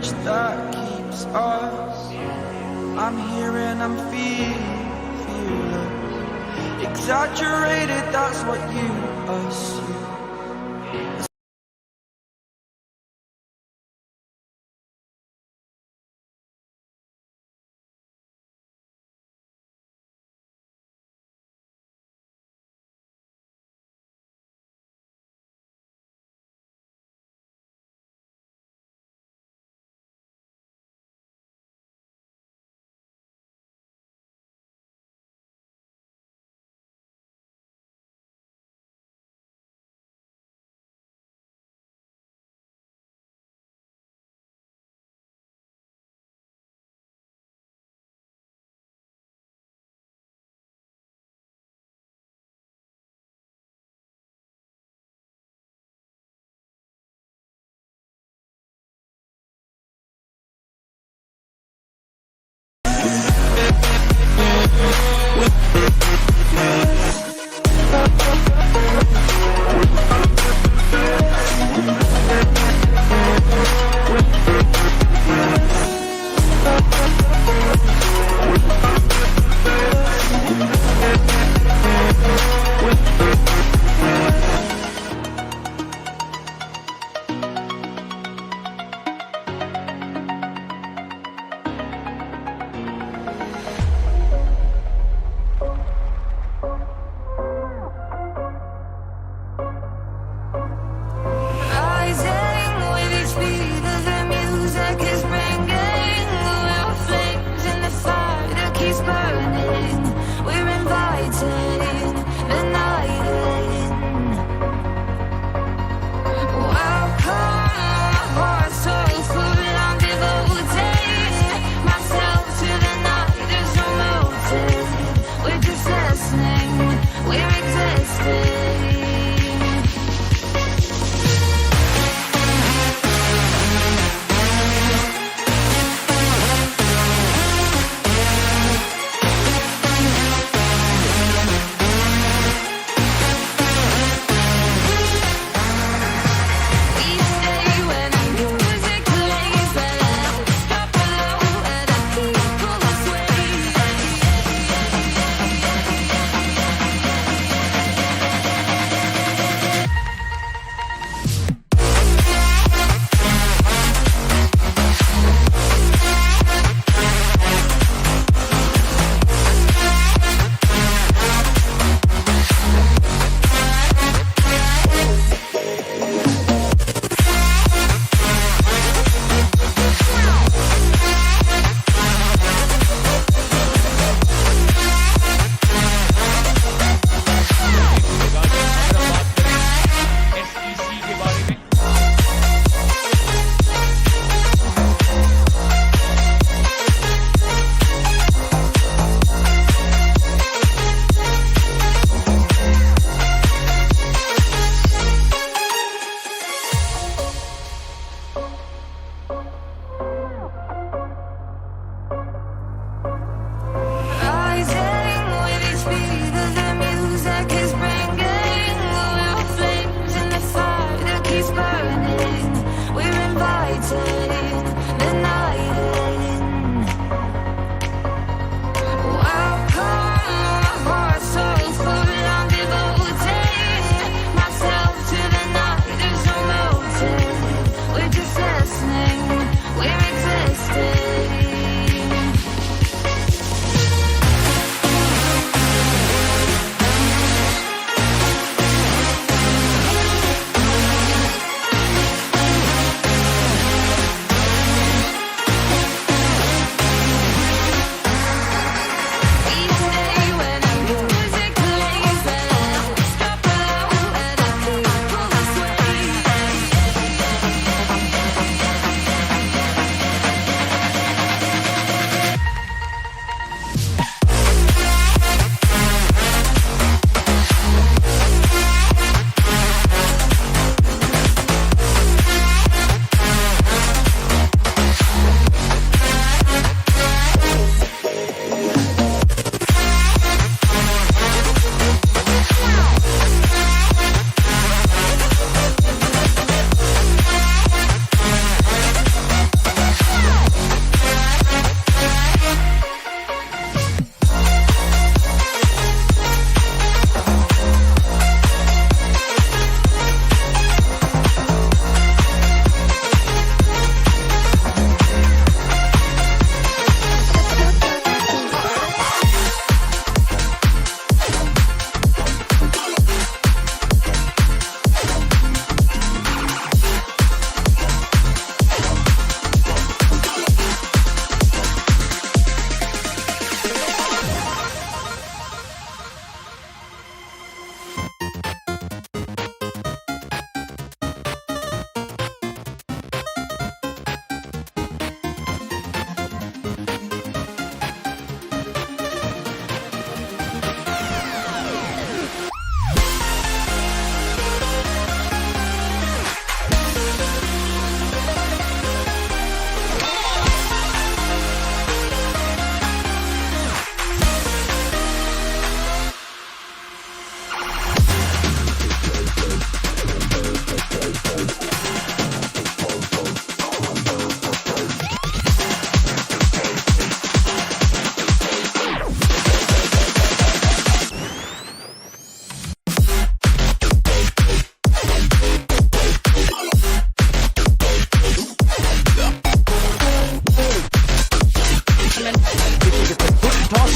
bridge that keeps us. I'm here and I'm fearless. Exaggerated, that's what you assume.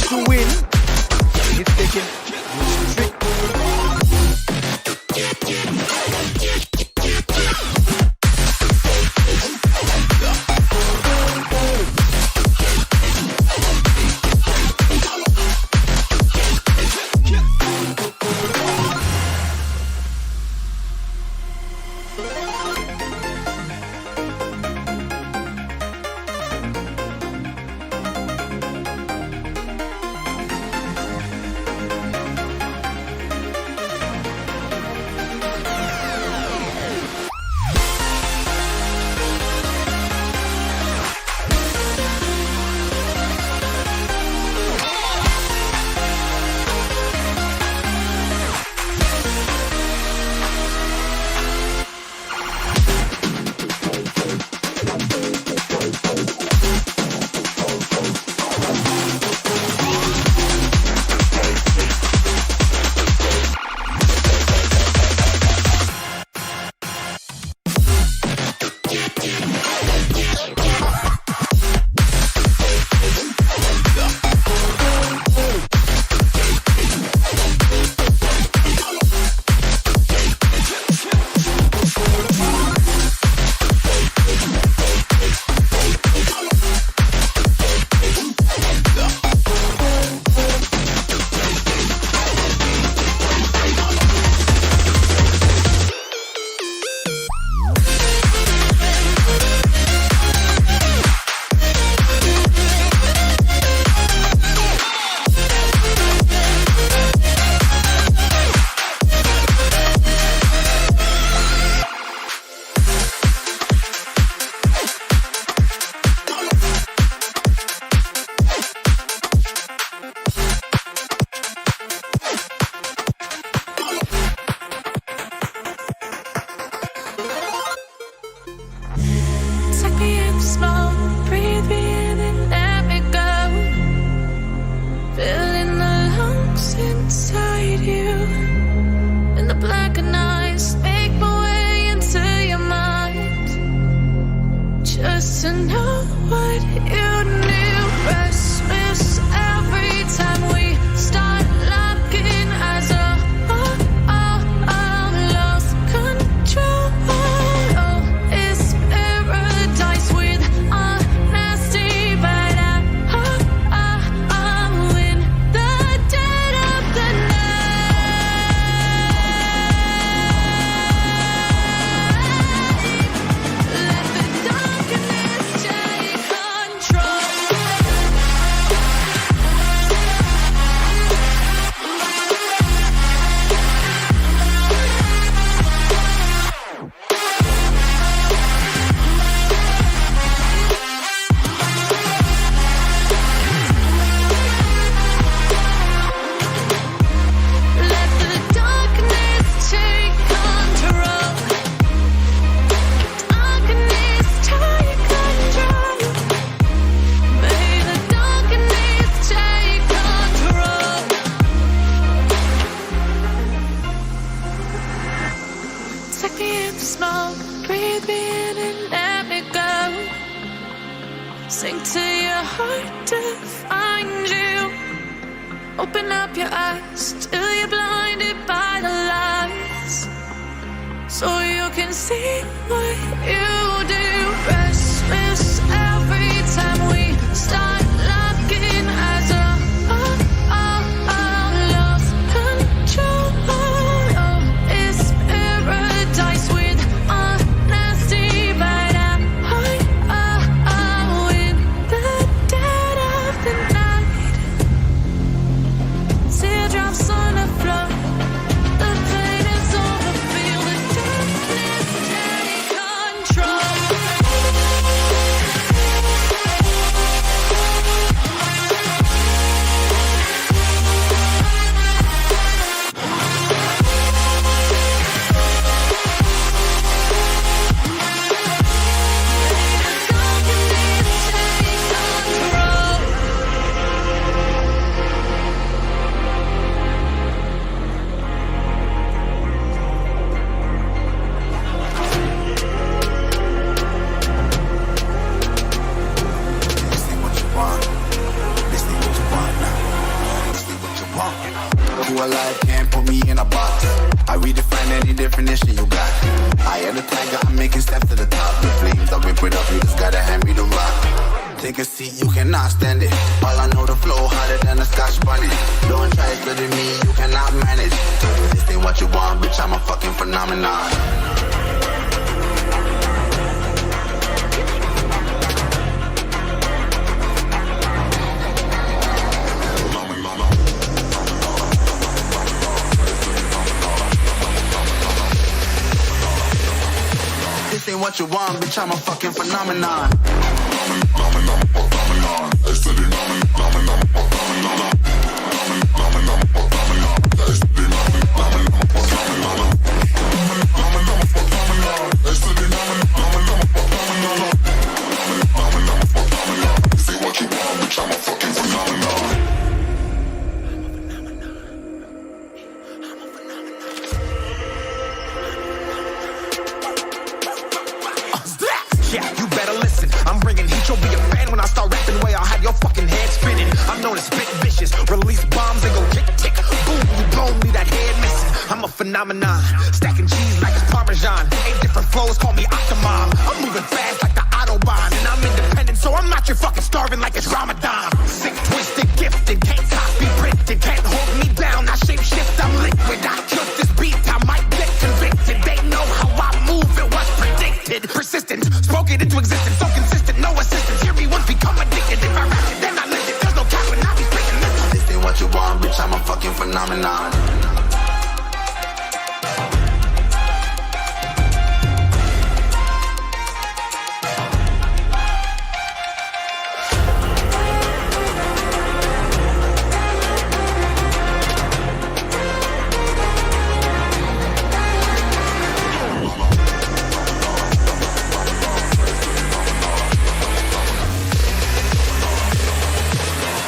to win if they can restrict. Sink to your heart to find you. Open up your eyes till you're blinded by the lies, so you can see what you do. Restless every time we start looking as a lost control. Oh, it's paradise with honesty, but I'm in the dead of the night. Teardrops on the floor. The pain is over. Feel the darkness take control. alive, can't put me in a box. I redefine any definition you got. I am the tiger, I'm making steps to the top. The flames, I whip it up, you just gotta hand me the rock. Take a seat, you cannot stand it. All I know, the flow harder than a Scotch bonnet. Don't try studying me, you cannot manage. This ain't what you want, bitch, I'm a fucking phenomenon. This ain't what you want, bitch, I'm a fucking phenomenon. Yeah, you better listen. I'm bringing heat, you'll be a fan when I start rapping the way I'll have your fucking head spinning. I'm known as spit vicious, release bombs and go tick tick. Boom, you blown me that head missing. I'm a phenomenon, stacking cheese like it's Parmesan. 8 different flows, call me Octomom. I'm moving fast like the Autobahn, and I'm independent, so I'm not your fucking starving like it's Ramadan. Sick, twisted, gifted, can't copy, printed, can't hold me down. I shape shift, I'm liquid. I killed this beat, I might get convicted. They know how I move, it was predicted. Persistent, spoke it into existence, so consistent, no assistance. Hear me once, become addicted. If I rap it, then I live it. There's no cap when I be speaking. This ain't what you want, bitch, I'm a fucking phenomenon.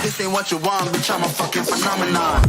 This ain't what you want, bitch, I'm a fucking phenomenon.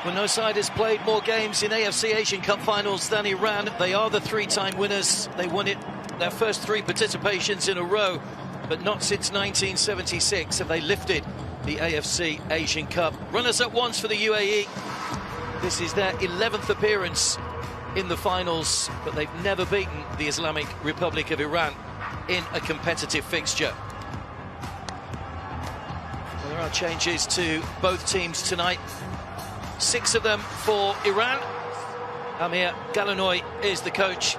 Well, no side has played more games in AFC Asian Cup finals than Iran. They are the three-time winners. They won it their first three participations in a row, but not since 1976 have they lifted the AFC Asian Cup. Runners-up once for the UAE. This is their 11th appearance in the finals, but they've never beaten the Islamic Republic of Iran in a competitive fixture. Well, there are changes to both teams tonight. 6 of them for Iran. Amir Galanoy is the coach.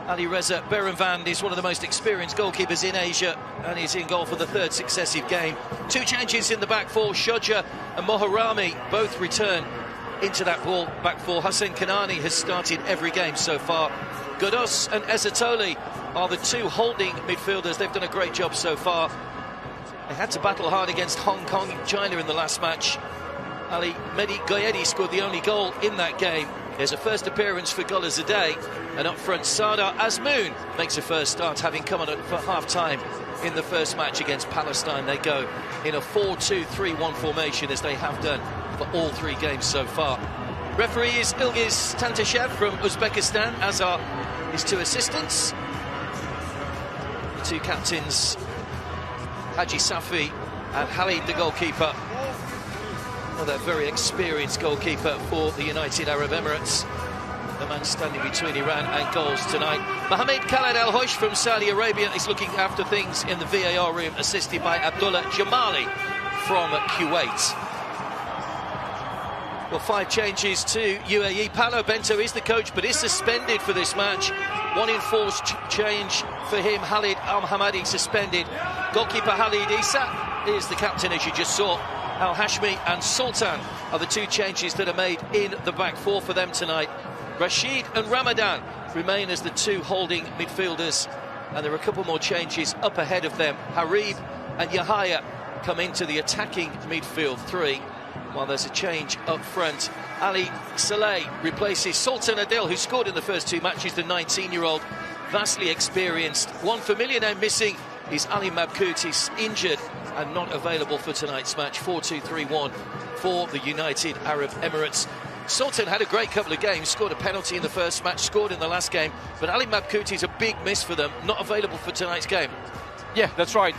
Ali Reza Berenvand is one of the most experienced goalkeepers in Asia, and he's in goal for the 3rd successive game. 2 changes in the back four. Shodja and Moharami both return into that back four. Hussein Kanani has started every game so far. Godos and Ezatoli are the 2 holding midfielders. They've done a great job so far. They had to battle hard against Hong Kong and China in the last match. Ali Mehdi Goyedi scored the only goal in that game. There's a first appearance for Golazadeh, and up front Sardar Azmoun makes a first start, having come on for half-time in the first match against Palestine. They go in a 4-2-3-1 formation, as they have done for all 3 games so far. Referee is Ilgiz Tantashev from Uzbekistan, as are his 2 assistants. The 2 captains, Haji Safi and Khalid, the goalkeeper. Well, they're very experienced goalkeeper for the United Arab Emirates. The man standing between Iran and goals tonight. Mohammed Khaled Al Hosh from Saudi Arabia is looking after things in the VAR room, assisted by Abdullah Jamali from Kuwait. Well, 5 changes to UAE. Paolo Bento is the coach, but is suspended for this match. 1 enforced change for him. Khalid Al-Hamadi suspended. Goalkeeper Khalid Isa is the captain, as you just saw. Al Hashmi and Sultan are the 2 changes that are made in the back four for them tonight. Rashid and Ramadan remain as the 2 holding midfielders, and there are a couple more changes up ahead of them. Harib and Yahaya come into the attacking midfield 3, while there's a change up front. Ali Saleh replaces Sultan Adil, who scored in the first 2 matches, the 19-year-old, vastly experienced. One familiar name missing is Ali Mabkout. He's injured and not available for tonight's match. 4-2-3-1 for the United Arab Emirates. Sultan had a great couple of games, scored a penalty in the first match, scored in the last game, but Ali Mabkout is a big miss for them, not available for tonight's game. Yeah, that's right.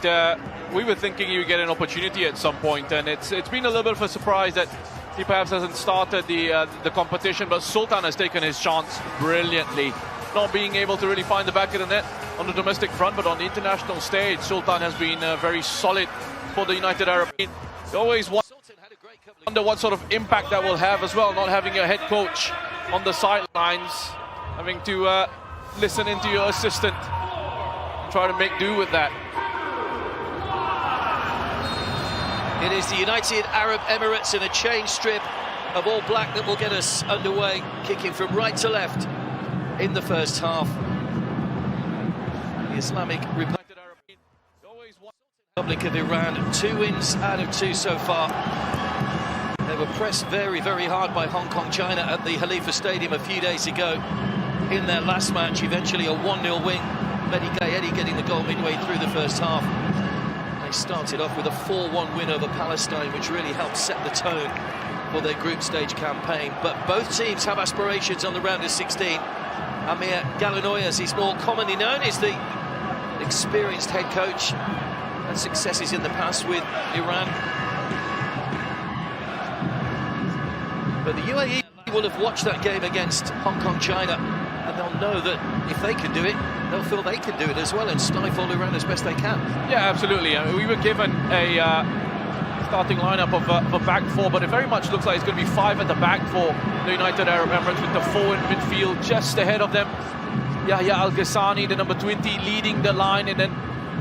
We were thinking he would get an opportunity at some point, and it's been a little bit of a surprise that he perhaps hasn't started the competition, but Sultan has taken his chance brilliantly. Not being able to really find the back of the net on the domestic front, but on the international stage, Sultan has been very solid for the United Arab. You always wonder what sort of impact that will have as well, not having your head coach on the sidelines, having to listen into your assistant and try to make do with that. It is the United Arab Emirates in a change strip of all black that will get us underway, kicking from right to left in the first half. The Islamic Republic of Iran, 2 wins out of 2 so far. They were pressed very, very hard by Hong Kong China at the Khalifa Stadium a few days ago in their last match. Eventually a 1-0 win. Mehdi Goyedi getting the goal midway through the first half. They started off with a 4-1 win over Palestine, which really helped set the tone for their group stage campaign. But both teams have aspirations on the round of 16. Amir Galanoy, as he's more commonly known, is the experienced head coach and successes in the past with Iran. But the UAE will have watched that game against Hong Kong China, and they'll know that if they can do it, they'll feel they can do it as well and stifle Iran as best they can. Yeah, absolutely. I mean, we were given a starting lineup of a back four, but it very much looks like it's going to be 5 at the back for the United Arab Emirates, with the 4 in midfield just ahead of them. Yahya Al-Ghassani, the number 20, leading the line, and then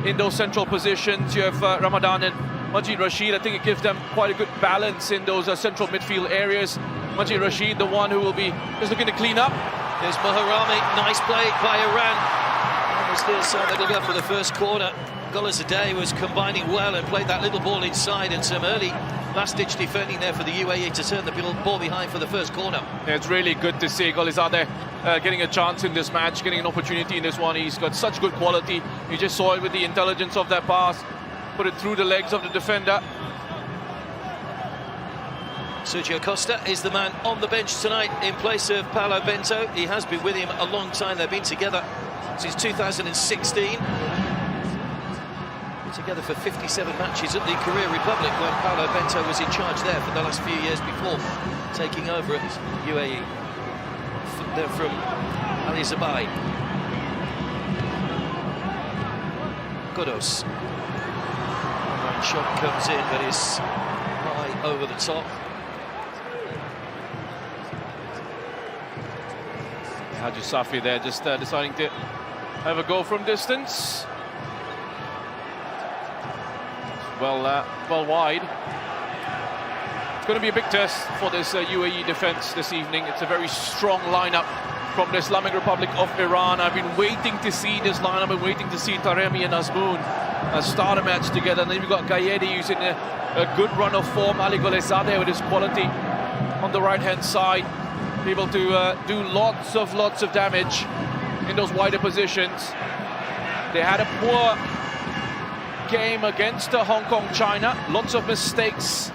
in those central positions you have Ramadan and Majid Rashid. I think it gives them quite a good balance in those central midfield areas. Majid Rashid, the one who will be just looking to clean up. There's Moharami, nice play by Iran. Almost there, so they'll go for the first corner. Golazadeh was combining well and played that little ball inside, and some early last-ditch defending there for the UAE to turn the ball behind for the first corner. Yeah, it's really good to see Golazadeh getting a chance in this match, getting an opportunity in this one. He's got such good quality. You just saw it with the intelligence of that pass, put it through the legs of the defender. Sergio Costa is the man on the bench tonight in place of Paolo Bento. He has been with him a long time. They've been together since 2016. Together for 57 matches at the Korea Republic when Paolo Bento was in charge there for the last few years before taking over at UAE. They're from Ali Zabai. Godos. Right shot comes in, but is high over the top. Haji Safi there just deciding to have a go from distance. Well wide. It's going to be a big test for this UAE defense this evening. It's a very strong lineup from the Islamic Republic of Iran. I've been waiting to see this lineup. I've been waiting to see Taremi and Azmoun start a match together. And then we've got Gayedi using a good run of form. Ali Golezadeh with his quality on the right-hand side, able to do lots of damage in those wider positions. They had a poor game against Hong Kong, China. Lots of mistakes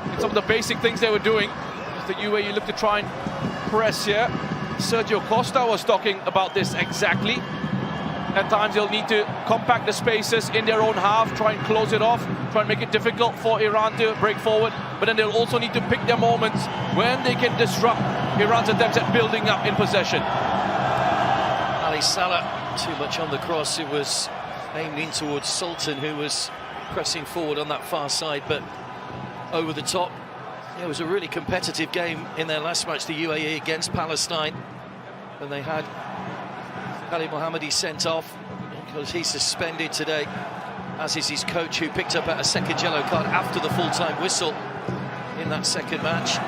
in some of the basic things they were doing. As the UAE look to try and press here. Sergio Costa was talking about this exactly. At times they'll need to compact the spaces in their own half, try and close it off, try and make it difficult for Iran to break forward. But then they'll also need to pick their moments when they can disrupt Iran's attempts at building up in possession. Ali Salah, too much on the cross. It was aimed in towards Sultan, who was pressing forward on that far side, but over the top. Yeah, it was a really competitive game in their last match, the UAE against Palestine, when they had Ali Mohammadi sent off because he's suspended today, as is his coach, who picked up a second yellow card after the full-time whistle in that second match.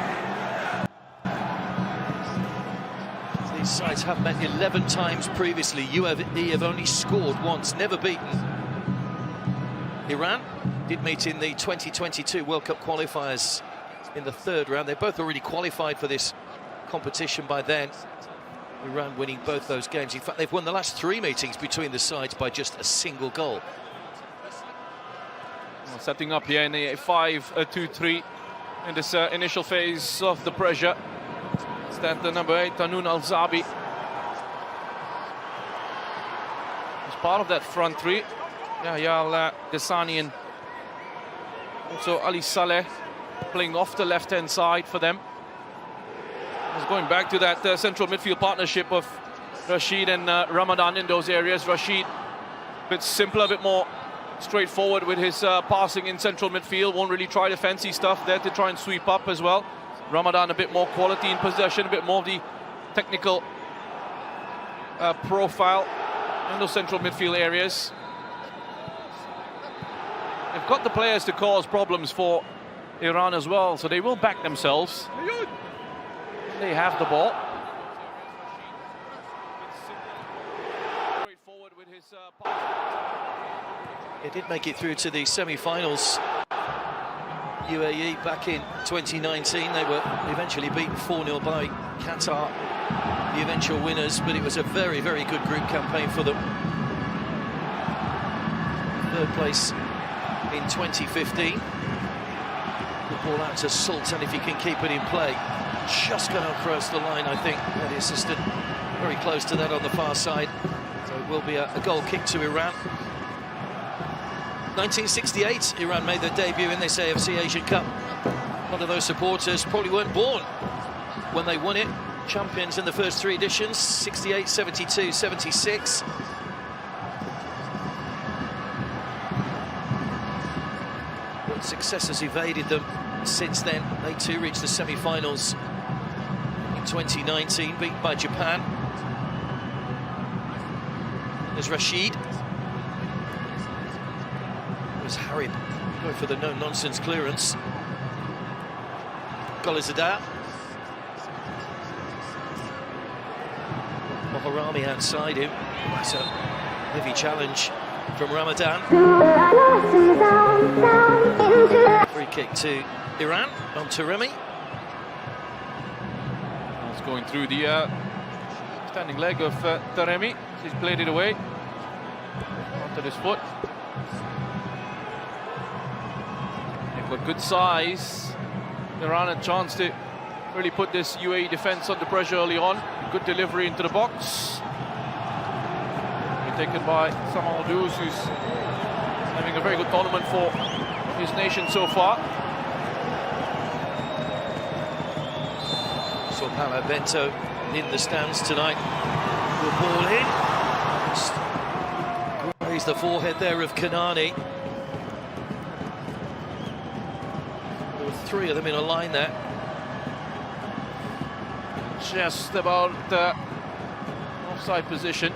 These sides have met 11 times previously. UAE have only scored once, never beaten. Iran did meet in the 2022 World Cup qualifiers in the third round. They both already qualified for this competition by then. Iran winning both those games. In fact, they've won the last 3 meetings between the sides by just a single goal. Well, setting up here in a 5-2-3 in this initial phase of the pressure. Stand the number 8, Tanun Al-Zabi. As part of that front three, Yahya Al-Ghasani and also Ali Saleh playing off the left-hand side for them. It's going back to that central midfield partnership of Rashid and Ramadan in those areas. Rashid a bit simpler, a bit more straightforward with his passing in central midfield. Won't really try the fancy stuff there to try and sweep up as well. Ramadan a bit more quality in possession, a bit more of the technical profile in those central midfield areas. They've got the players to cause problems for Iran as well, so they will back themselves. They have the ball. They did make it through to the semi-finals. UAE back in 2019, they were eventually beaten 4-0 by Qatar, the eventual winners, but it was a very, very good group campaign for them. Third place in 2015. The ball out to Sultan if he can keep it in play. Just going across the line, I think. The assistant very close to that on the far side. So it will be a goal kick to Iran. 1968, Iran made their debut in this AFC Asian Cup. A lot of those supporters probably weren't born when they won it. Champions in the first 3 editions, 68, 72, 76. But success has evaded them since then. They too reached the semi-finals in 2019, beaten by Japan. There's Rashid. There's Harib going for the no-nonsense clearance. Golizadeh. Moharami outside him. That's a heavy challenge from Ramadan. Free kick to Iran on Taremi. It's going through the standing leg of Taremi. He's played it away onto his foot. They've got good size Iran a chance to really put this UAE defense under pressure early on. Good delivery into the box. Taken by Samal Douz, who's having a very good tournament for his nation so far. So Paulo Bento in the stands tonight. Good ball in. Raise the forehead there of Kanani. There were three of them in a line there. Just about offside position.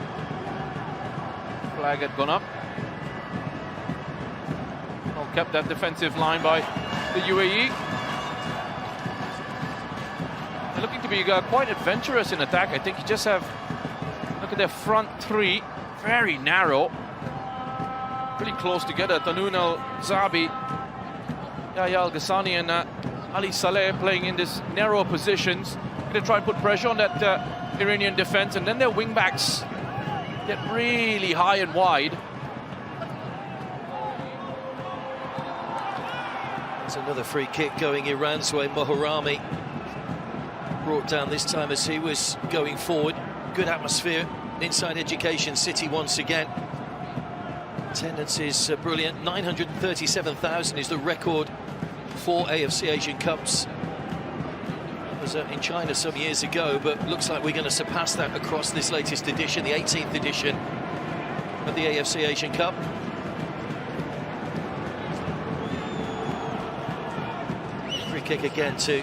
Flag had gone up. Well, kept that defensive line by the UAE. They're looking to be quite adventurous in attack. I think you just have, look at their front three, very narrow, really close together. Tanoun Al-Zabi, Yahya Al-Ghassani and Ali Saleh playing in this narrow positions. Going to try and put pressure on that Iranian defense, and then their wing backs get really high and wide. There's another free kick going Iran's way. Moharami brought down this time as he was going forward. Good atmosphere inside Education City once again. Attendance is brilliant. 937,000 is the record for AFC Asian Cups. It was in China some years ago, but looks like we're going to surpass that across this latest edition, the 18th edition of the AFC Asian Cup. Free kick again to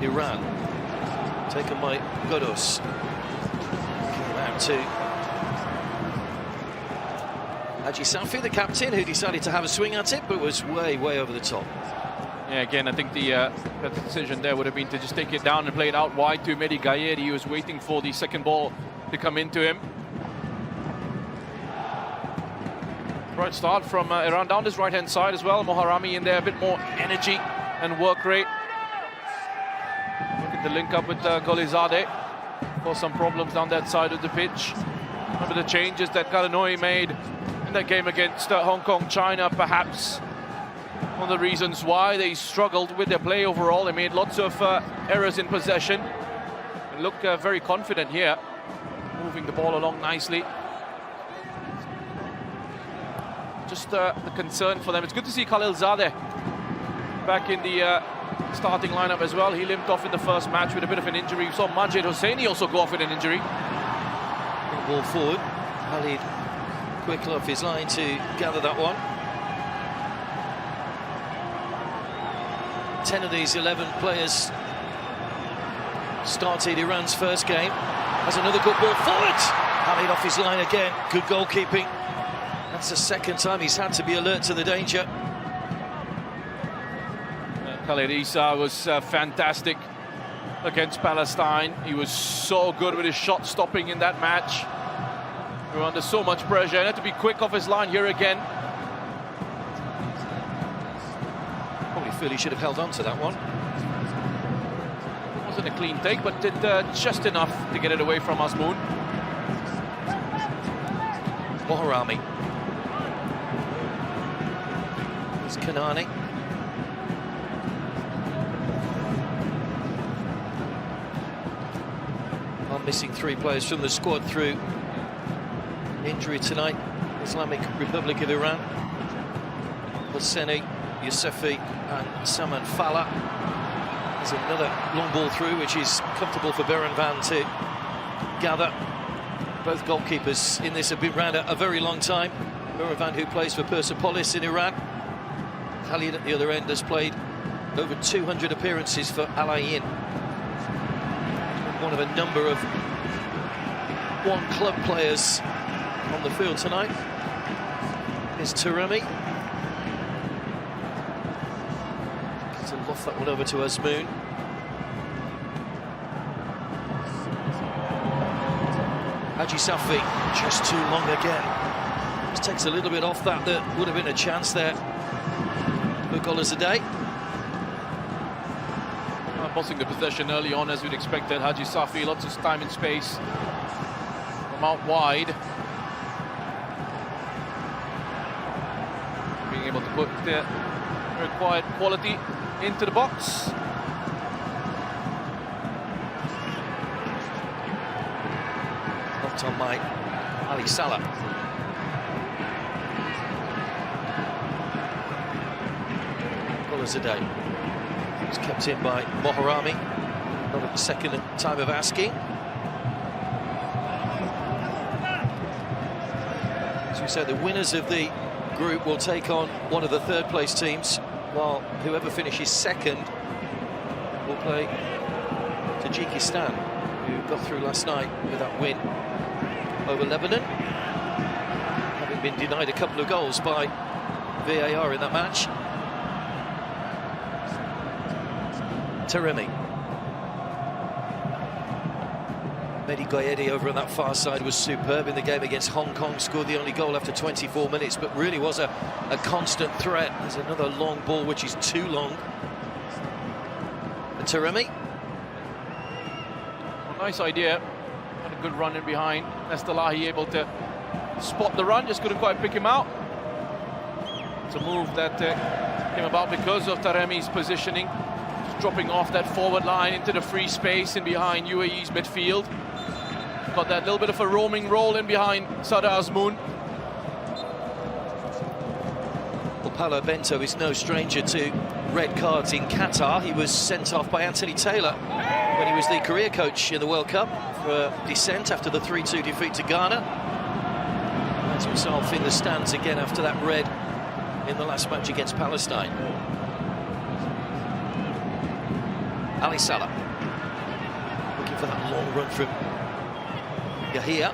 Iran, taken by Godos. Came out to Haji Safi, the captain, who decided to have a swing at it, but was way over the top. Yeah, again, I think the decision there would have been to just take it down and play it out wide to Mehdi Gayed. He was waiting for the second ball to come into him. Right start from Iran down his right-hand side as well. Moharami in there, a bit more energy and work rate. Look at the link up with Golizadeh. Caused some problems down that side of the pitch. Remember the changes that Galinoy made in that game against Hong Kong, China, perhaps one of the reasons why they struggled with their play overall. They made lots of errors in possession. They look very confident here, moving the ball along nicely. Just the concern for them. It's good to see Khalilzadeh back in the starting lineup as well. He limped off in the first match with a bit of an injury. We saw Majid Hosseini also go off with an injury. Ball forward. Khalid quickly off his line to gather that one. 10 of these 11 players started Iran's first game. Has another good ball forward. Khalid off his line again. Good goalkeeping. That's the second time he's had to be alert to the danger. Khalid Issa was fantastic against Palestine. He was so good with his shot stopping in that match. We were under so much pressure and had to be quick off his line here again. Probably feel he should have held on to that one. It wasn't a clean take, but did just enough to get it away from Azmoun. Moharami. There's Kanani. Missing three players from the squad through injury tonight. Islamic Republic of Iran. Hosseini, Yousefi and Saman Fala. There's another long ball through, which is comfortable for Berenvan to gather. Both goalkeepers in this have been around a very long time. Berenvan, who plays for Persepolis in Iran. Khalid at the other end has played over 200 appearances for Al Ain. One of a number of one-club players on the field tonight is Taremi. To loft that one over to Azmoun. Haji Safi just too long again. Just takes a little bit off that would have been a chance there for Golizadeh. Bossing the possession early on as we'd expected. Haji Safi, lots of time and space from out wide. Being able to put required quality into the box. Knocked on by Ali Salah. Goal a day. It's kept in by Moharami. Not at the second time of asking. As we said, the winners of the group will take on one of the third place teams, while whoever finishes second will play Tajikistan, who got through last night with that win over Lebanon, having been denied a couple of goals by VAR in that match. Taremi. Mehdi Guayedi over on that far side was superb in the game against Hong Kong, scored the only goal after 24 minutes, but really was a constant threat. There's another long ball which is too long. Taremi. Well, nice idea. Had a good run in behind. Estelahi able to spot the run, just couldn't quite pick him out. It's a move that came about because of Taremi's positioning. Just dropping off that forward line into the free space in behind UAE's midfield. Got that little bit of a roaming role in behind Sada Azmoun. Well, Paulo Bento is no stranger to red cards in Qatar. He was sent off by Anthony Taylor when he was the career coach in the World Cup for dissent after the 3-2 defeat to Ghana. Finds himself in the stands again after that red in the last match against Palestine. Ali Salah looking for that long run from Yahia.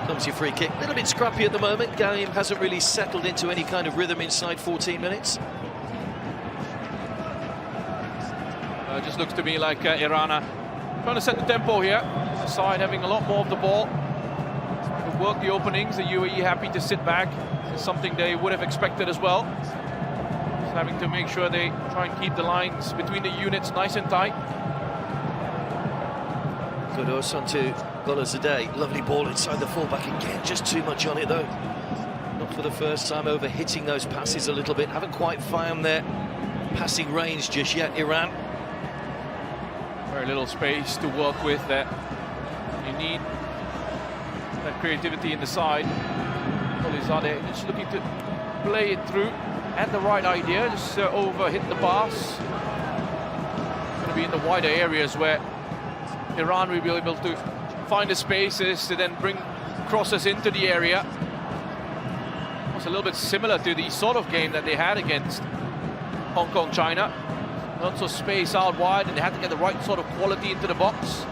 Clumsy free kick. A little bit scrappy at the moment. Game hasn't really settled into any kind of rhythm inside 14 minutes. Just looks to me like Iran are trying to set the tempo here. The side having a lot more of the ball. To work the openings. The UAE happy to sit back. It's something they would have expected as well. Just having to make sure they try and keep the lines between the units nice and tight. Kudos onto Golazadeh. Lovely ball inside the fullback again. Just too much on it though. Not for the first time, over hitting those passes a little bit. Haven't quite found their passing range just yet, Iran. Very little space to work with there. You need that creativity in the side. Golazadeh just looking to play it through. Had the right idea, just over hit the pass. Going to be in the wider areas where Iran will be able to find the spaces to then bring crosses into the area. It's a little bit similar to the sort of game that they had against Hong Kong, China. Lots of space out wide, and they had to get the right sort of quality into the box.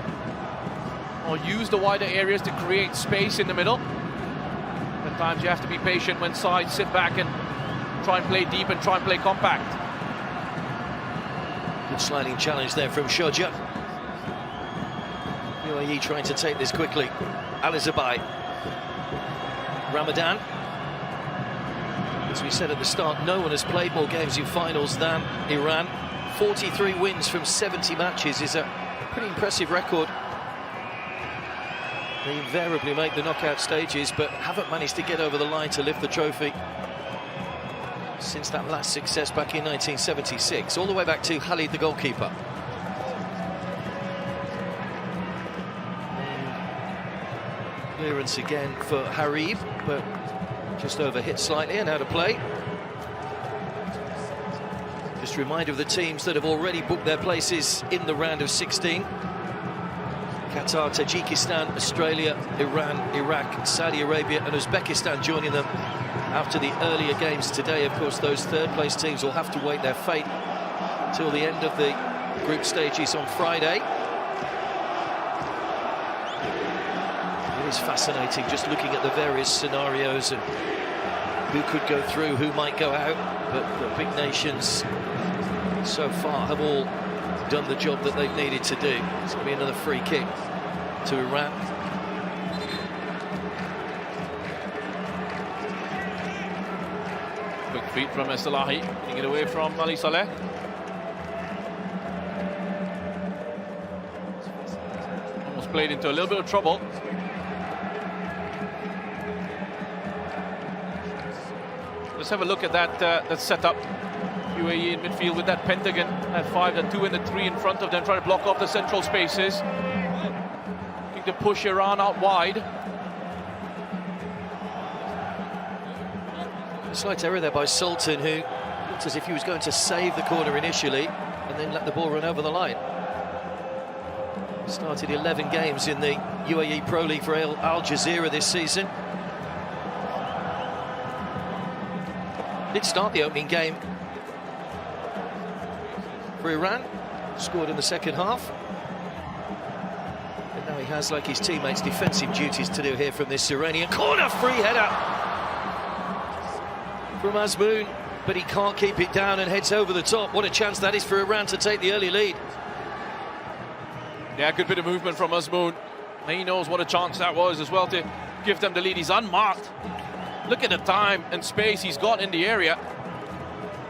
Or use the wider areas to create space in the middle. At times you have to be patient when sides sit back and try and play deep and try and play compact. Good sliding challenge there from Shodja. UAE trying to take this quickly. Alizabai. Ramadan. As we said at the start, no one has played more games in finals than Iran. 43 wins from 70 matches is a pretty impressive record. They invariably make the knockout stages, but haven't managed to get over the line to lift the trophy since that last success back in 1976, all the way back to Khalid, the goalkeeper. Clearance again for Harib, but just overhit slightly and out of play. Just a reminder of the teams that have already booked their places in the round of 16. Qatar, Tajikistan, Australia, Iran, Iraq, Saudi Arabia and Uzbekistan joining them after the earlier games today. Of course, those third-place teams will have to wait their fate till the end of the group stages on Friday. It is fascinating just looking at the various scenarios and who could go through, who might go out, but the big nations so far have all done the job that they've needed to do. It's going to be another free kick to Iran. Quick feet from Estelahi, getting it away from Ali Saleh. Almost played into a little bit of trouble. Let's have a look at that setup. UAE in midfield with that pentagon at 5, the 2 and the 3 in front of them, trying to block off the central spaces. Looking to push Iran out wide. A slight error there by Sultan, who looked as if he was going to save the corner initially and then let the ball run over the line. Started 11 games in the UAE Pro League for Al Jazeera this season. Did start the opening game for Iran, scored in the second half. And now he has, like his teammates, defensive duties to do here from this Iranian corner. Free header from Azmoun, but he can't keep it down and heads over the top. What a chance that is for Iran to take the early lead. Yeah, good bit of movement from Azmoun. He knows what a chance that was as well to give them the lead. He's unmarked. Look at the time and space he's got in the area.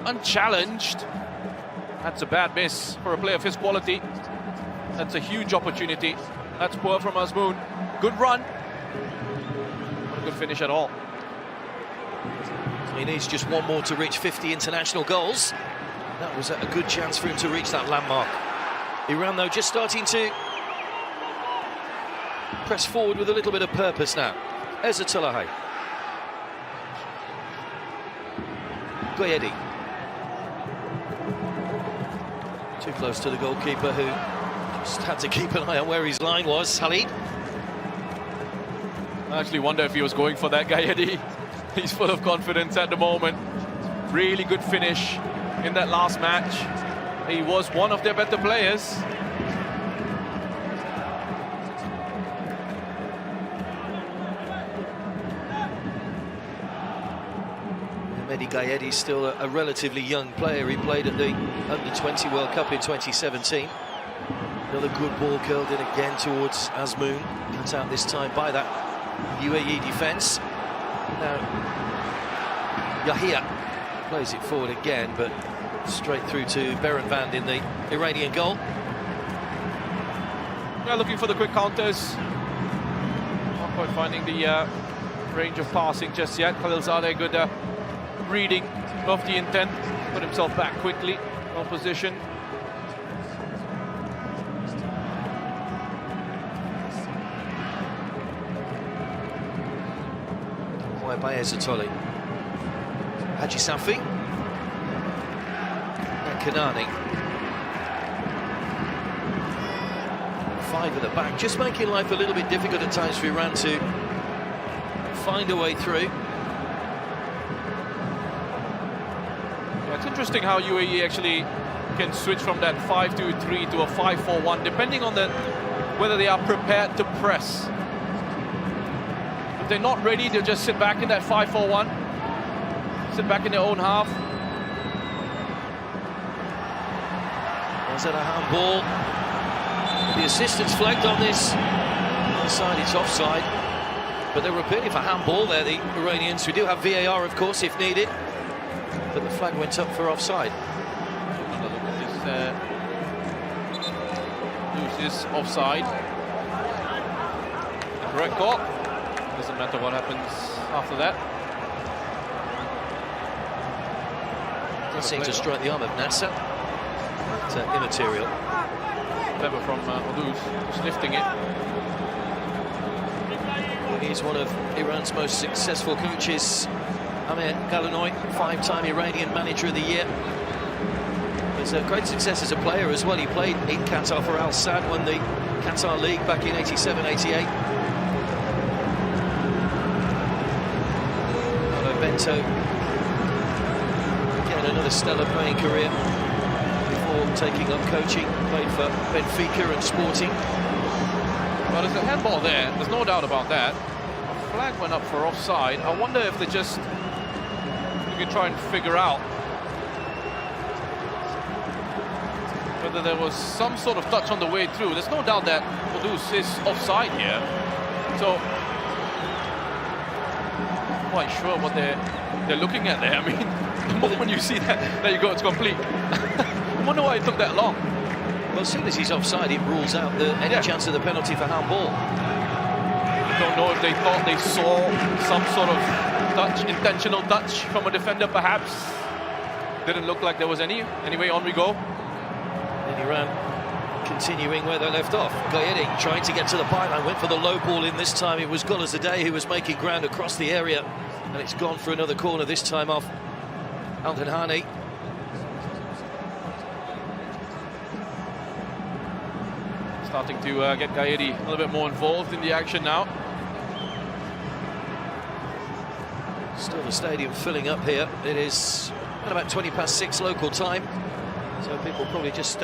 Unchallenged. That's a bad miss for a player of his quality. That's a huge opportunity. That's poor from Azmoun. Good run. Not a good finish at all. He needs just one more to reach 50 international goals. That was a good chance for him to reach that landmark. Iran, though, just starting to press forward with a little bit of purpose now. Ezzatolahi. Goyedi. Too close to the goalkeeper, who just had to keep an eye on where his line was. Halid. I actually wonder if he was going for that guy, Eddie. He's full of confidence at the moment. Really good finish in that last match. He was one of their better players. Mehdi Gayedi is still a relatively young player. He played at the Under-20 World Cup in 2017. Another good ball curled in again towards Azmoun. Cut out this time by that UAE defence. Now, Yahia plays it forward again, but straight through to Berenvand in the Iranian goal. Yeah, looking for the quick counters. Not quite finding the range of passing just yet. Khalilzadeh, good reading of the intent. Put himself back quickly. Well positioned. By Ezzatoli. Haji Safi. And Kanani. 5 at the back, just making life a little bit difficult at times for Iran to find a way through. Yeah, it's interesting how UAE actually can switch from that 5-2-3 to a 5-4-1, depending on whether they are prepared to press. They're not ready, they'll just sit back in that 5-4-1, sit back in their own half. Was that a handball? The assistant's flagged on this. Inside, it's offside, but they were appealing for handball there, the Iranians. We do have VAR, of course, if needed, but the flag went up for offside. Another look at this. Loses offside. Correct call. Doesn't matter what happens after that. Does seem to strike the arm of Nasser. It's immaterial. Clever from Oduz, just lifting it. He's one of Iran's most successful coaches, Amir Galanoy, 5-time Iranian Manager of the Year. He's a great success as a player as well. He played in Qatar for Al Sadd, won the Qatar League back in 87-88. Bento, again another stellar playing career before taking up coaching. Played for Benfica and Sporting. Well, there's a handball there, there's no doubt about that. A flag went up for offside. I wonder if they just you can try and figure out whether there was some sort of touch on the way through. There's no doubt that Oduz is offside here, so quite sure what they're looking at there. I mean, the moment you see that, there you go, it's complete. I wonder why it took that long. Well, as soon as he's offside, it rules out any chance of the penalty for handball. don't know if they thought they saw some sort of touch, intentional touch from a defender perhaps. Didn't look like there was any. Anyway, on we go. And Iran continuing where they left off. Gayedi trying to get to the byline, went for the low ball in this time. It was Golazadeh who was making ground across the area, and it's gone for another corner, this time off Al-Hanhani. Starting to get Gayedi a little bit more involved in the action now. Still the stadium filling up here. It is at about 6:20 local time, so people probably just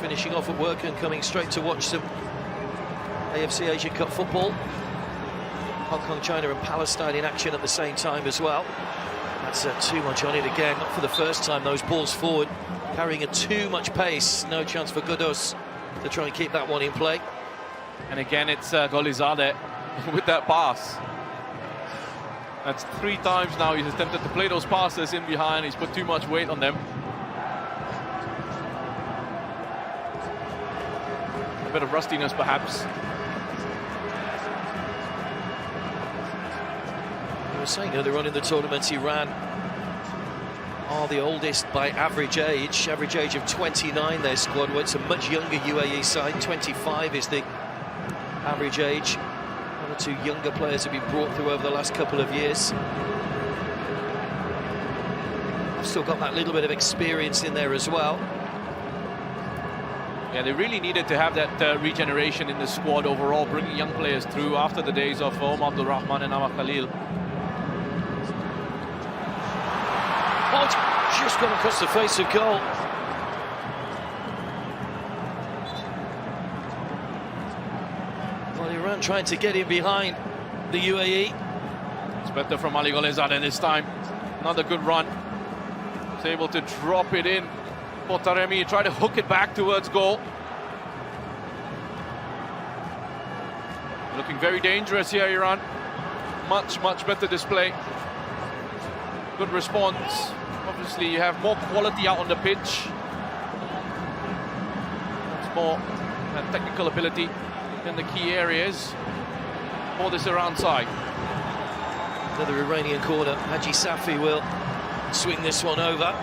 finishing off at work and coming straight to watch some AFC Asia Cup football. Hong Kong, China and Palestine in action at the same time as well. That's too much on it again, not for the first time. Those balls forward carrying a too much pace. No chance for Ghoddos to try and keep that one in play. And again, it's Golazadeh with that pass. That's 3 times now he's attempted to play those passes in behind. He's put too much weight on them. A bit of rustiness, perhaps. I was saying earlier on in the tournament, Iran are the oldest by average age of 29, their squad. Well, it's a much younger UAE side. 25 is the average age. 1 or 2 younger players have been brought through over the last couple of years. I've still got that little bit of experience in there as well. Yeah, they really needed to have that regeneration in the squad overall, bringing young players through after the days of Omar Abdul Rahman and Amar Khalil. Oh, it's just gone across the face of goal. Well, Iran trying to get in behind the UAE. It's better from Ali Golazadeh this time. Another good run. He's able to drop it in for Taremi, try to hook it back towards goal. Looking very dangerous here, Iran. Much better display. Good response. Obviously, you have more quality out on the pitch. That's more technical ability in the key areas for this Iran side. Another Iranian corner. Haji Safi will swing this one over.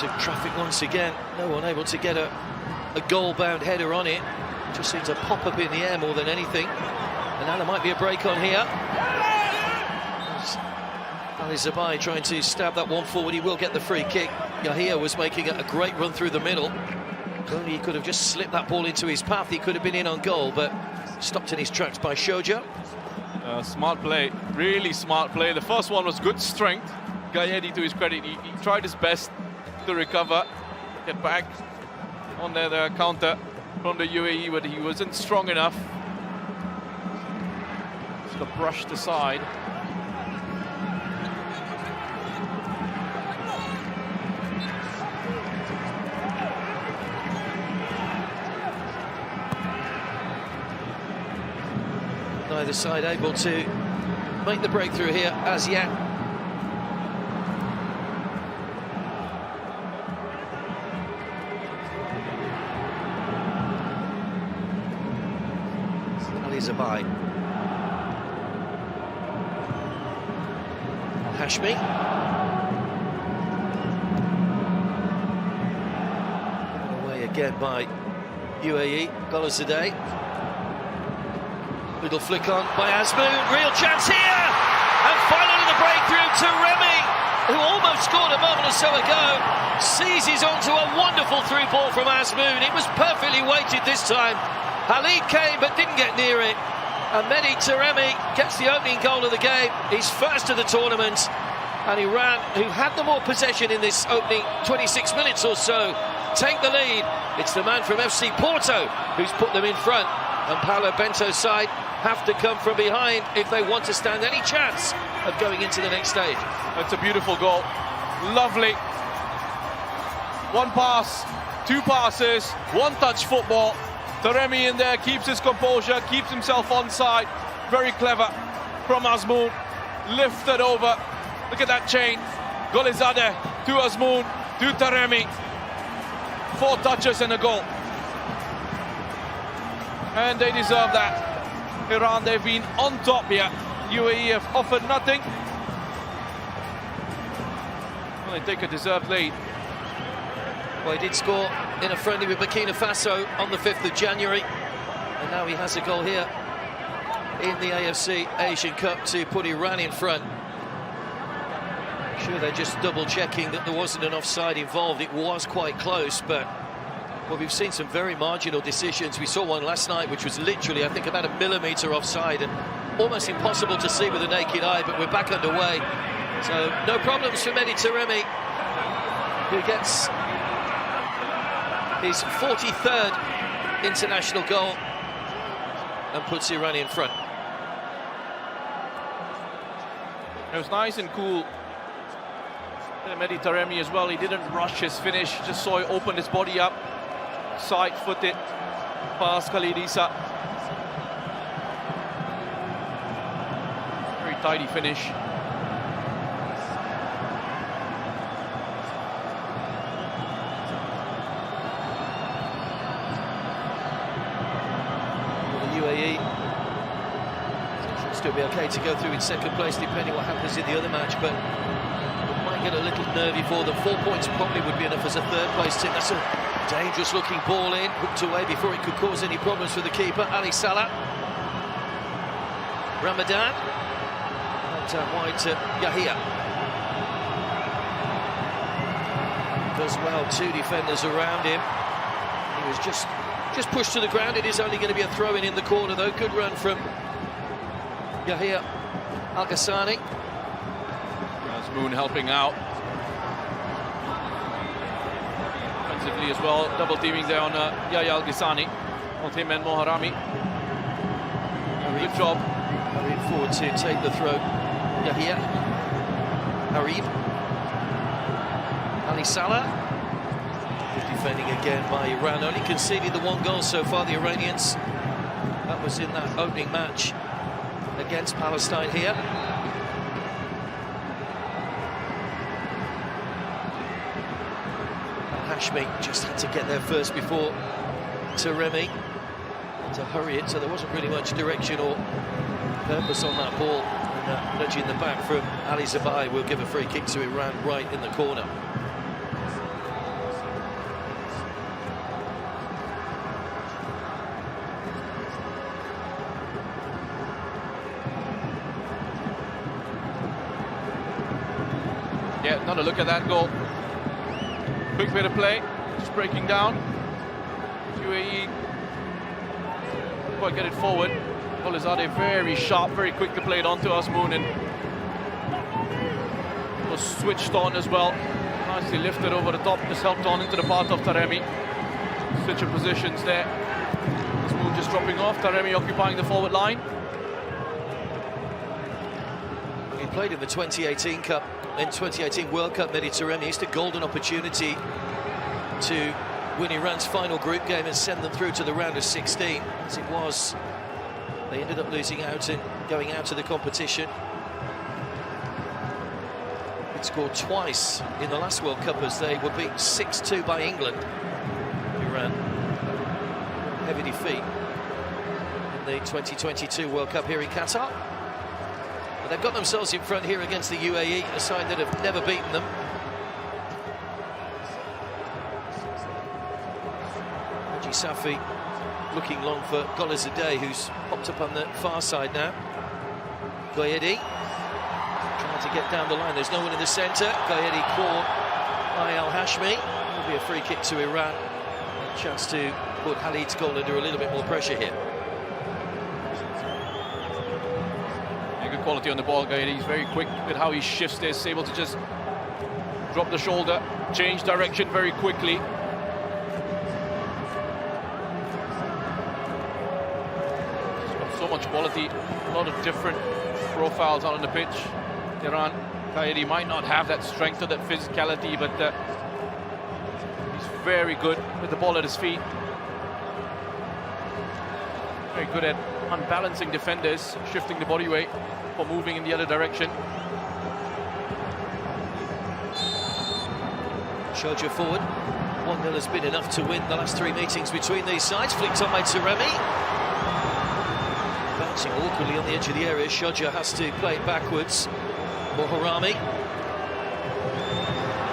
To traffic once again. No one able to get a goal-bound header on it. Just seems to pop up in the air more than anything. And now there might be a break on here. Ali Zabai trying to stab that one forward. He will get the free kick. Yahia was making a great run through the middle. If only he could have just slipped that ball into his path, he could have been in on goal, but stopped in his tracks by Shoja. Smart play, really smart play. The first one was good strength. Gayedi, to his credit, he tried his best to recover, get back on the counter from the UAE, but he wasn't strong enough. Just got brushed aside. Neither side able to make the breakthrough here as yet. Ali Zabai. Al-Hashmi. Away again by UAE. Golazadeh. Little flick on by Azmoun, real chance here! And finally the breakthrough to Remy, who almost scored a moment or so ago. Seizes onto a wonderful through ball from Azmoun. It was perfectly weighted this time. Khalid came but didn't get near it. And Mehdi Taremi gets the opening goal of the game. He's first of the tournament. And Iran, who had the more possession in this opening 26 minutes or so, take the lead. It's the man from FC Porto who's put them in front. And Paulo Bento's side have to come from behind if they want to stand any chance of going into the next stage. That's a beautiful goal. Lovely. One pass, 2 passes, 1 touch football. Taremi in there, keeps his composure, keeps himself onside. Very clever from Azmoun. Lifted over. Look at that chain. Golazadeh to Azmoun, to Taremi. 4 touches and a goal. And they deserve that. Iran, they've been on top here. UAE have offered nothing. Well, they take a deserved lead. Well, he did score in a friendly with Burkina Faso on the 5th of January. And now he has a goal here in the AFC Asian Cup to put Iran in front. Sure, they're just double-checking that there wasn't an offside involved. It was quite close, but well, we've seen some very marginal decisions. We saw one last night, which was literally, I think, about a millimetre offside, and almost impossible to see with the naked eye, but we're back underway. So, no problems for Mehdi Taremi, who gets his 43rd international goal and puts Iran in front. It was nice and cool. Mehdi Taremi as well, he didn't rush his finish, just saw it open his body up, side-footed past Khalid Issa. Very tidy finish. The UAE should still be okay to go through in second place, depending what happens in the other match, but get a little nervy for them. 4 points probably would be enough as a third place team. That's a dangerous looking ball in, hooked away before it could cause any problems for the keeper. Ali Salah, Ramadan, and wide to Yahia. Does well, 2 defenders around him. He was just pushed to the ground. It is only going to be a throw in the corner though. Good run from Yahia Al-Ghassani. Moon helping out offensively as well, double teaming there on Yahya Al-Ghassani, on him and Moharami. Good job. Hurrying forward to take the throw. Yahya Harib, Ali Salah. Good defending again by Iran, only conceded the 1 goal so far, the Iranians. That was in that opening match against Palestine here. Hashmi just had to get there first before Taremi to hurry it, so there wasn't really much direction or purpose on that ball. And that nudge in the back from Ali Zabai will give a free kick to Iran right in the corner. Yeah, another look at that goal. Quick bit of play, just breaking down. UAE quite get it forward. Olizade very sharp, very quick to play it onto us. Moon and was switched on as well. Nicely lifted over the top, just helped on into the path of Taremi. Switch of positions there. This Moon just dropping off, Taremi occupying the forward line. He played in the 2018 Cup. In 2018 World Cup, Mehdi Taremi used a golden opportunity to win Iran's final group game and send them through to the round of 16. As it was, they ended up losing out and going out of the competition. It scored twice in the last World Cup as they were beaten 6-2 by England. Iran, heavy defeat in the 2022 World Cup here in Qatar. They've got themselves in front here against the UAE, a side that have never beaten them. Haji Safi looking long for Golazadeh, who's popped up on the far side now. Goyedi trying to get down the line. There's no one in the centre. Goyedi caught by Al-Hashmi. Will be a free kick to Iran. A chance to put Khalid's goal under a little bit more pressure here. Good quality on the ball, guy. He's very quick with how he shifts this, able to just drop the shoulder, change direction very quickly. He's got so much quality, a lot of different profiles out on the pitch. Iran, Qaedi might not have that strength or that physicality, but he's very good with the ball at his feet. Very good at unbalancing defenders, shifting the body weight or moving in the other direction. Sharjah forward. 1-0 has been enough to win the last 3 meetings between these sides. Flicked on by Taremi. Bouncing awkwardly on the edge of the area. Shodja has to play it backwards. Moharami.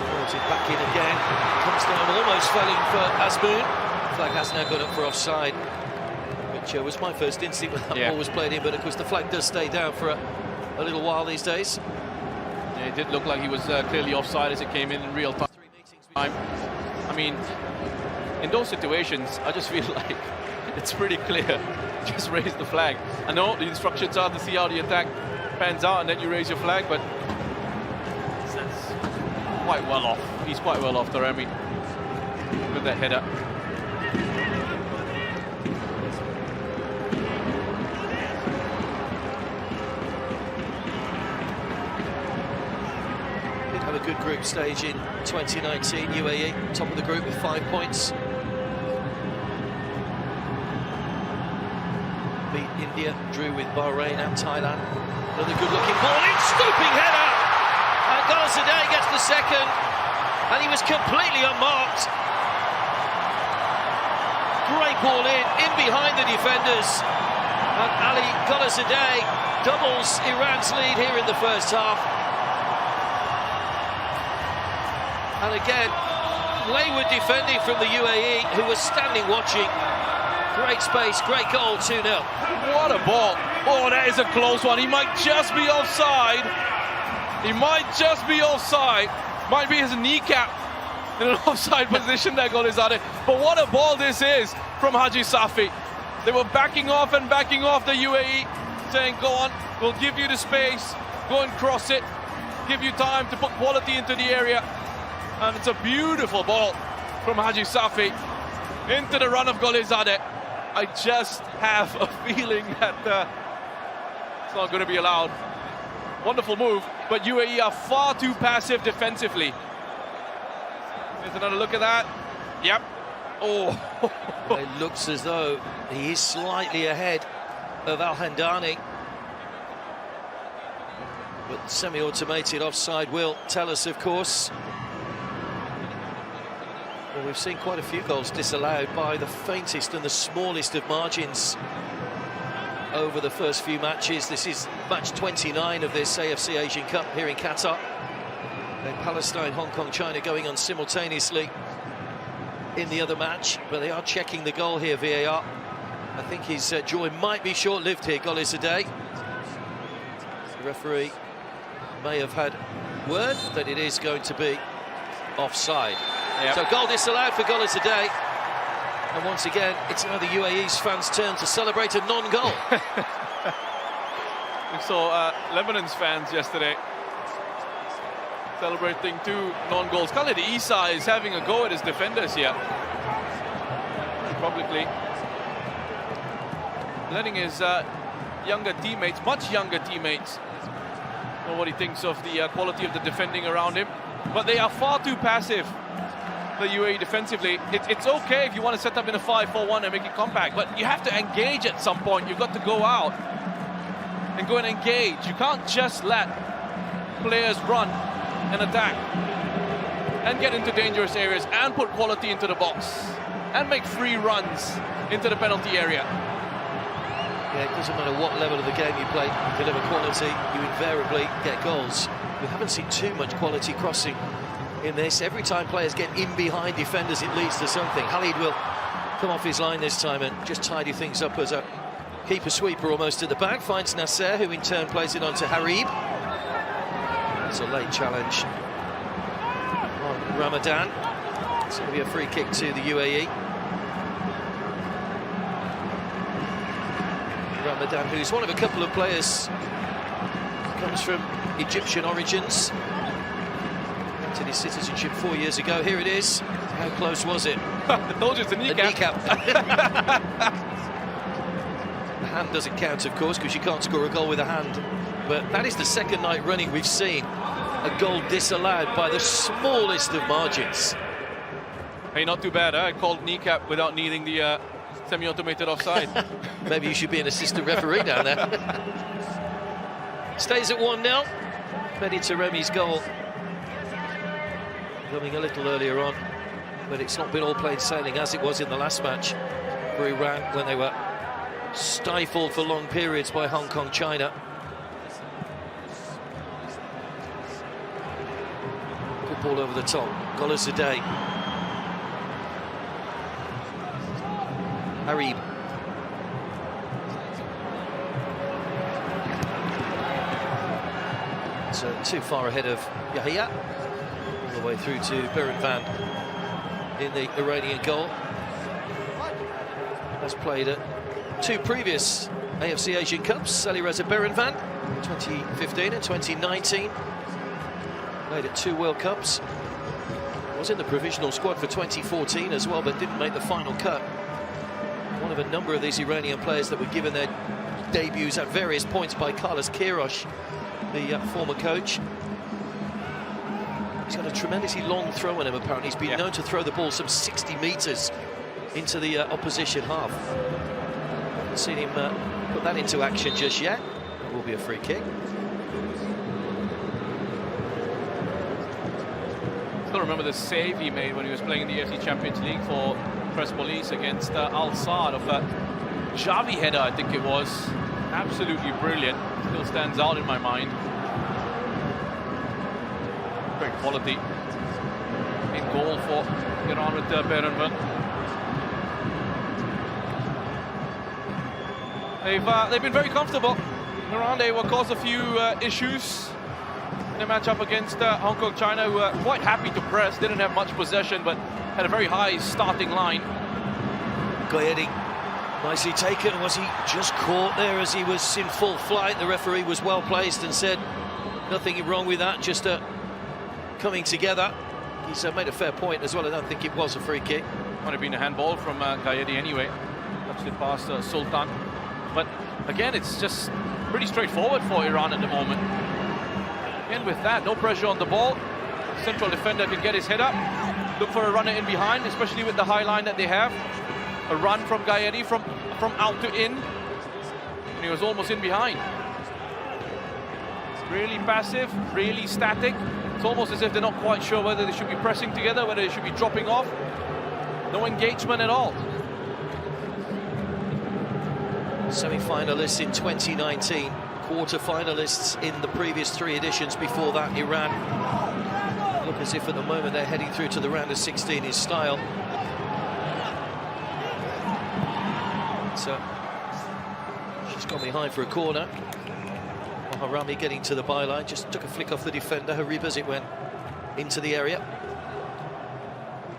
Throws it back in again. Comes down, almost falling for Asboon. Flag has now gone up for offside, which was my first instinct when that ball was played in, but of course the flag does stay down for a little while these days. Yeah, it did look like he was clearly offside as it came in real time. I mean, in those situations, I just feel like it's pretty clear. Just raise the flag. I know the instructions are to see how the attack pans out and then you raise your flag, but that's quite well off. He's quite well off, Taremi, with that header. Did have a good group stage in 2019, UAE, top of the group with 5 points. Beat India, drew with Bahrain and Thailand. Another good-looking ball in, scooping header! And Golazadeh gets the second, and he was completely unmarked. Great ball in behind the defenders. And Ali Golazadeh doubles Iran's lead here in the first half. And again, wayward defending from the UAE, who was standing watching. Great space, great goal, 2-0. What a ball. Oh, that is a close one. He might just be offside. He might just be offside. Might be his kneecap in an offside position there, Golazadeh. But what a ball this is from Haji Safi. They were backing off the UAE, saying, go on, we'll give you the space, go and cross it, give you time to put quality into the area. And it's a beautiful ball from Haji Safi into the run of Golazadeh. I just have a feeling that it's not going to be allowed. Wonderful move, but UAE are far too passive defensively. Here's another look at that. Yep. Oh. It looks as though he is slightly ahead of Al-Handani. But semi-automated offside will tell us, of course. Well, we've seen quite a few goals disallowed by the faintest and the smallest of margins over the first few matches. This is match 29 of this AFC Asian Cup here in Qatar. Then Palestine, Hong Kong, China going on simultaneously in the other match, but they are checking the goal here, VAR. I think his joy might be short-lived here, Golazadeh. The referee may have had word that it is going to be offside. Yep. So goal disallowed for Golazadeh. And once again, it's now the UAE's fans' turn to celebrate a non-goal. We saw Lebanon's fans yesterday celebrating 2 non-goals. Khalid Isa is having a go at his defenders here. Publicly. Letting his younger teammates, much younger teammates, know what he thinks of the quality of the defending around him. But they are far too passive, the UAE defensively. It's okay if you want to set up in a 5-4-1 and make it compact, but you have to engage at some point. You've got to go out and go and engage. You can't just let players run and attack and get into dangerous areas and put quality into the box and make free runs into the penalty area. Yeah, it doesn't matter what level of the game you play, you deliver quality, you invariably get goals. We haven't seen too much quality crossing in this. Every time players get in behind defenders, it leads to something. Khalid will come off his line this time and just tidy things up as a keeper sweeper almost at the back. Finds Nasser, who in turn plays it on to Harib. It's a late challenge on Ramadan. It's going to be a free kick to the UAE. Ramadan, who's one of a couple of players, comes from Egyptian origins. Entered his citizenship 4 years ago. Here it is. How close was it? I told you it's a kneecap. The hand doesn't count, of course, because you can't score a goal with a hand. But that is the second night running we've seen a goal disallowed by the smallest of margins. Hey, not too bad, huh? I called kneecap without needing the semi-automated offside. Maybe you should be an assistant referee down there. Stays at 1-0. Mehdi Taremi's goal coming a little earlier on, but it's not been all plain sailing as it was in the last match for Iran when they were stifled for long periods by Hong Kong China. Good ball over the top. Golas a day. Harib. So too far ahead of Yahya. All the way through to Beren Van in the Iranian goal. Has played at 2 previous AFC Asian Cups, Ali Reza Beren Van, 2015 and 2019. Played at 2 World Cups. Was in the provisional squad for 2014 as well, but didn't make the final cut. One of a number of these Iranian players that were given their debuts at various points by Carlos Queiroz, the former coach. He's got a tremendously long throw on him, apparently. He's been known to throw the ball some 60 metres into the opposition half. Haven't seen him put that into action just yet. It will be a free kick. Still remember the save he made when he was playing in the AFC Champions League for Persepolis against Al Saad of a Xavi header, I think it was. Absolutely brilliant. Still stands out in my mind. Great quality in goal for Iran with Beren Van. They've been very comfortable. Iran, they will cause a few issues in a matchup against Hong Kong China, who were quite happy to press, didn't have much possession, but had a very high starting line. Gaedi, nicely taken. Was he just caught there as he was in full flight? The referee was well placed and said nothing wrong with that, just coming together. He's made a fair point as well. I don't think it was a free kick. Might have been a handball from Gaedi anyway. Touched it past Sultan. But again, it's just pretty straightforward for Iran at the moment. Again, with that, no pressure on the ball. Central defender can get his head up, look for a runner in behind, especially with the high line that they have. A run from Gaedi from out to in, and he was almost in behind. Really passive, really static. It's almost as if they're not quite sure whether they should be pressing together, whether they should be dropping off. No engagement at all. Semi-finalists in 2019, quarter-finalists in the previous 3 editions before that. Iran look as if at the moment they're heading through to the round of 16 in style. So she's gone behind for a corner. Moharami getting to the byline, just took a flick off the defender. Harib as it went into the area.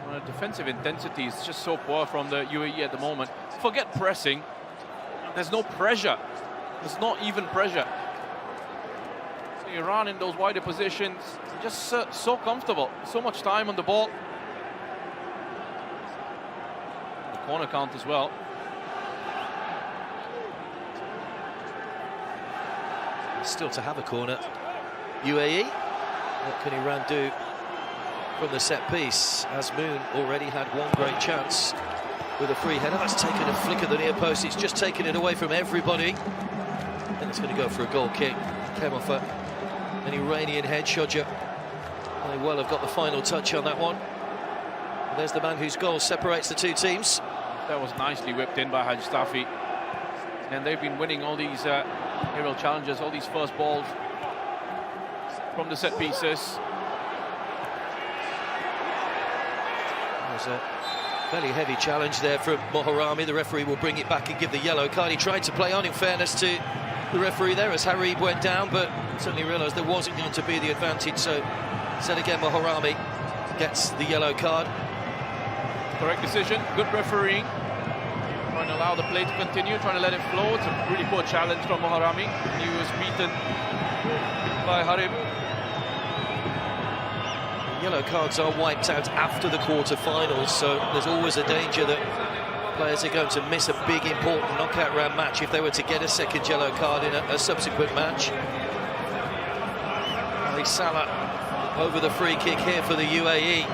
Well, defensive intensity is just so poor from the UAE at the moment. Forget pressing. There's no pressure. There's not even pressure. So Iran in those wider positions, just so comfortable. So much time on the ball. The corner count as well. Still to have a corner. UAE, what can Iran do from the set piece? Azmoun already had one great chance with a free header. That's taken a flick at the near post. It's just taken it away from everybody. And it's going to go for a goal kick. Came off an Iranian head. Shodja may well have got the final touch on that one. And there's the man whose goal separates the 2 teams. That was nicely whipped in by Haj Stafi. And they've been winning all these aerial challenges, all these first balls from the set pieces. There's a fairly heavy challenge there from Moharami. The referee will bring it back and give the yellow card. He tried to play on, in fairness to the referee there, as Harib went down, but certainly realised there wasn't going to be the advantage. So, said again, Moharami gets the yellow card. Correct decision, good refereeing. Trying to allow the play to continue, trying to let it flow. It's a really poor challenge from Moharami. He was beaten by Harib. Yellow cards are wiped out after the quarter-finals, so there's always a danger that players are going to miss a big, important knockout round match if they were to get a second yellow card in a subsequent match. Ali Salah over the free kick here for the UAE.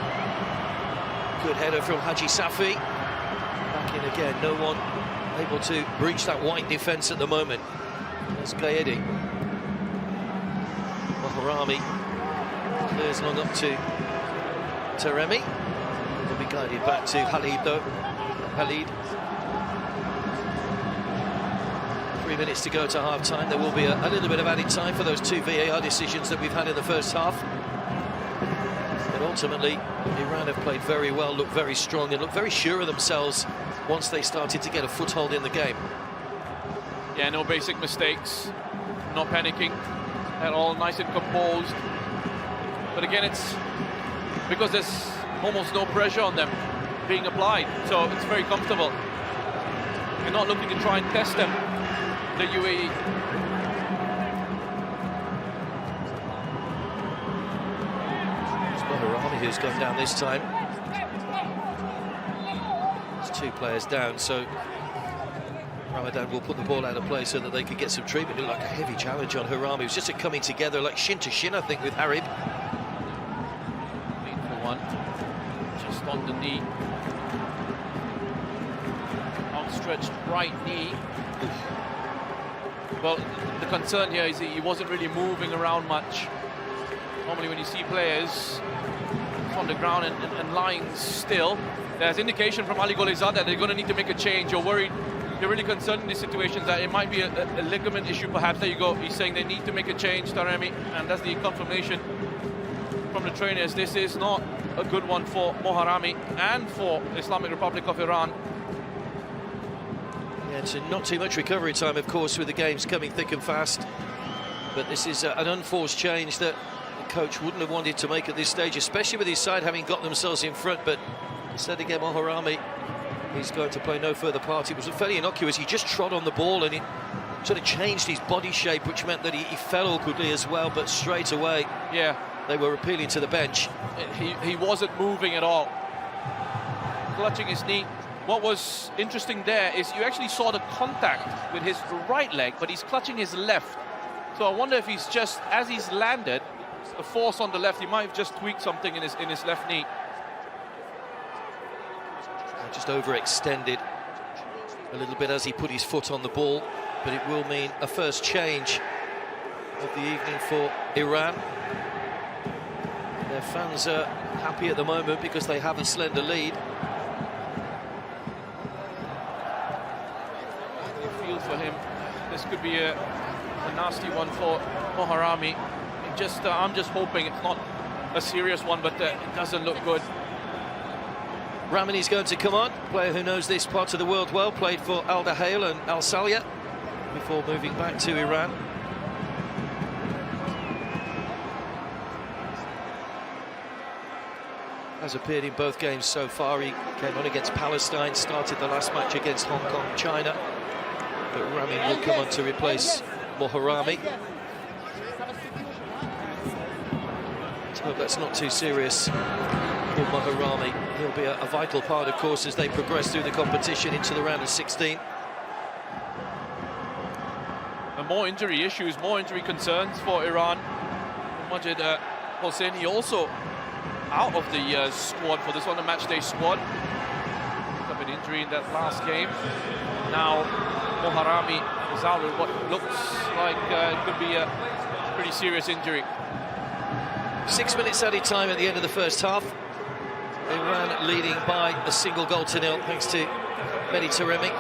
Good header from Haji Safi. Back in again, no one able to breach that white defence at the moment. There's Gaedi. Moharami clears long up to Taremi. Will be guided back to Khalid though. Khalid. 3 minutes to go to half-time. There will be a little bit of added time for those 2 VAR decisions that we've had in the first half. But ultimately, Iran have played very well, looked very strong, and looked very sure of themselves once they started to get a foothold in the game. Yeah, no basic mistakes, not panicking at all, nice and composed. But again, it's because there's almost no pressure on them being applied, so it's very comfortable. You're not looking to try and test them, the UAE. It's Moharami who's gone down this time. There's 2 players down, so Ramadan will put the ball out of play so that they could get some treatment. It looked like a heavy challenge on Harami. It was just a coming together, like shin to shin, I think, with Harib. Lean for one, just on the knee. Outstretched right knee. Well, the concern here is he wasn't really moving around much. Normally when you see players on the ground and lying still, there's indication from Ali Golizad that they're going to need to make a change. You're worried, you're really concerned in these situations that it might be a ligament issue perhaps. There you go, he's saying they need to make a change, Taremi, and that's the confirmation from the trainers. This is not a good one for Moharami and for Islamic Republic of Iran. Yeah, it's not too much recovery time, of course, with the games coming thick and fast. But this is an unforced change that the coach wouldn't have wanted to make at this stage, especially with his side having got themselves in front. But instead again, Moharami, he's going to play no further part. It was fairly innocuous. He just trod on the ball and it sort of changed his body shape, which meant that he fell awkwardly as well. But straight away, yeah, they were appealing to the bench. He wasn't moving at all, clutching his knee. What was interesting there is you actually saw the contact with his right leg, but he's clutching his left. So I wonder if he's just, as he's landed, the force on the left, he might have just tweaked something in his left knee. Just overextended a little bit as he put his foot on the ball, but it will mean a first change of the evening for Iran. Their fans are happy at the moment because they have a slender lead. Feel for him, this could be a nasty one for Moharami. I'm just hoping it's not a serious one, but it doesn't look good. Ramani's going to come on, player who knows this part of the world well, played for Al Dahail and Al Salia before moving back to Iran. Has appeared in both games so far. He came on against Palestine, started the last match against Hong Kong, China. But Rami will come on to replace Moharami. So hope that's not too serious for Moharami. He'll be a vital part, of course, as they progress through the competition into the round of 16. And more injury issues, more injury concerns for Iran. Majid Hosseini also out of the squad for this one, the match day squad. Picked up an injury in that last game. Now Moharami is out with what looks like it could be a pretty serious injury. 6 minutes added time at the end of the first half. Iran leading by a single goal to nil, thanks to Mehdi Taremi.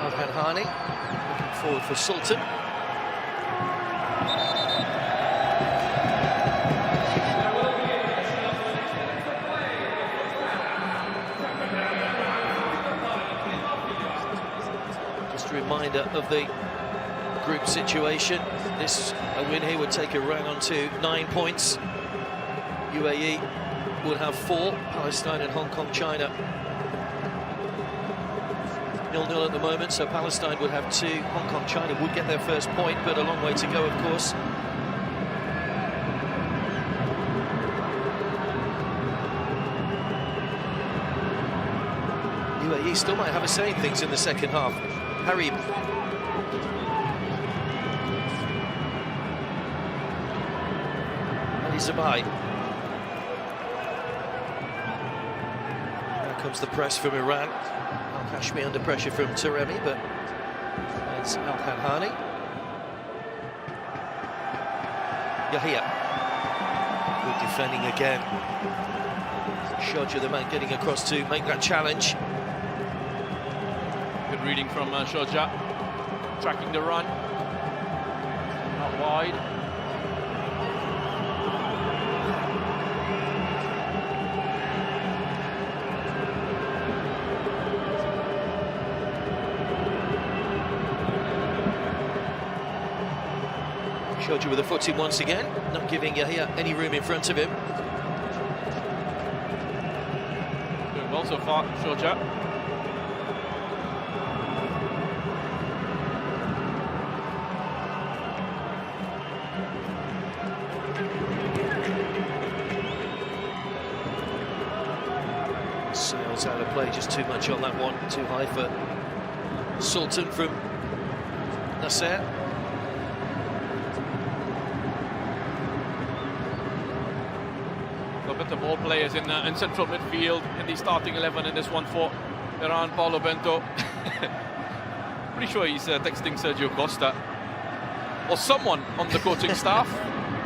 Alhan Hani looking forward for Sultan. Just a reminder of the group situation. A win here would take Iran on to 9 points. UAE would have 4. Palestine and Hong Kong, China 0-0 at the moment, so Palestine would have 2. Hong Kong, China would get their first point, but a long way to go, of course. UAE still might have a say in things in the second half. Harib. Zabai. Now comes the press from Iran. Al-Hashmi under pressure from Taremi, but it's Alhan Hani. Yahia. Good defending again. Shorja, the man getting across to make that challenge. Good reading from Shorja, tracking the run. Not wide. Shorja with a foot in once again, not giving Yahia any room in front of him. Doing well so far, Shorja. Sails out of play, just too much on that one, too high for Sultan from Nasser. A bit of more players in central midfield in the starting 11 in this one for Iran. Paulo Bento. Pretty sure he's texting Sergio Costa or someone on the coaching staff,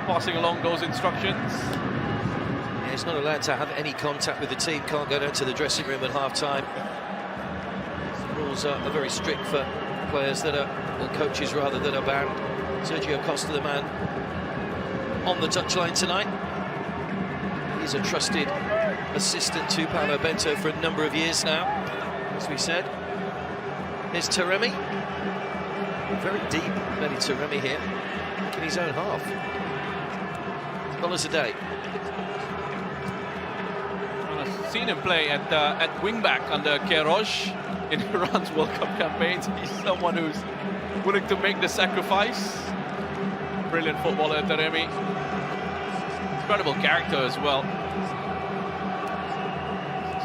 passing along those instructions. Yeah, he's not allowed to have any contact with the team, can't go down to the dressing room at half-time. Rules are very strict for players that are, or coaches rather, that are banned. Sergio Costa, the man on the touchline tonight. He's a trusted assistant to Paulo Bento for a number of years now, as we said. Here's Taremi. Very deep, Benny Taremi here, in his own half. $1 a day. I've seen him play at wing-back under Queiroz in Iran's World Cup campaigns. He's someone who's willing to make the sacrifice. Brilliant footballer, Taremi. Incredible character as well.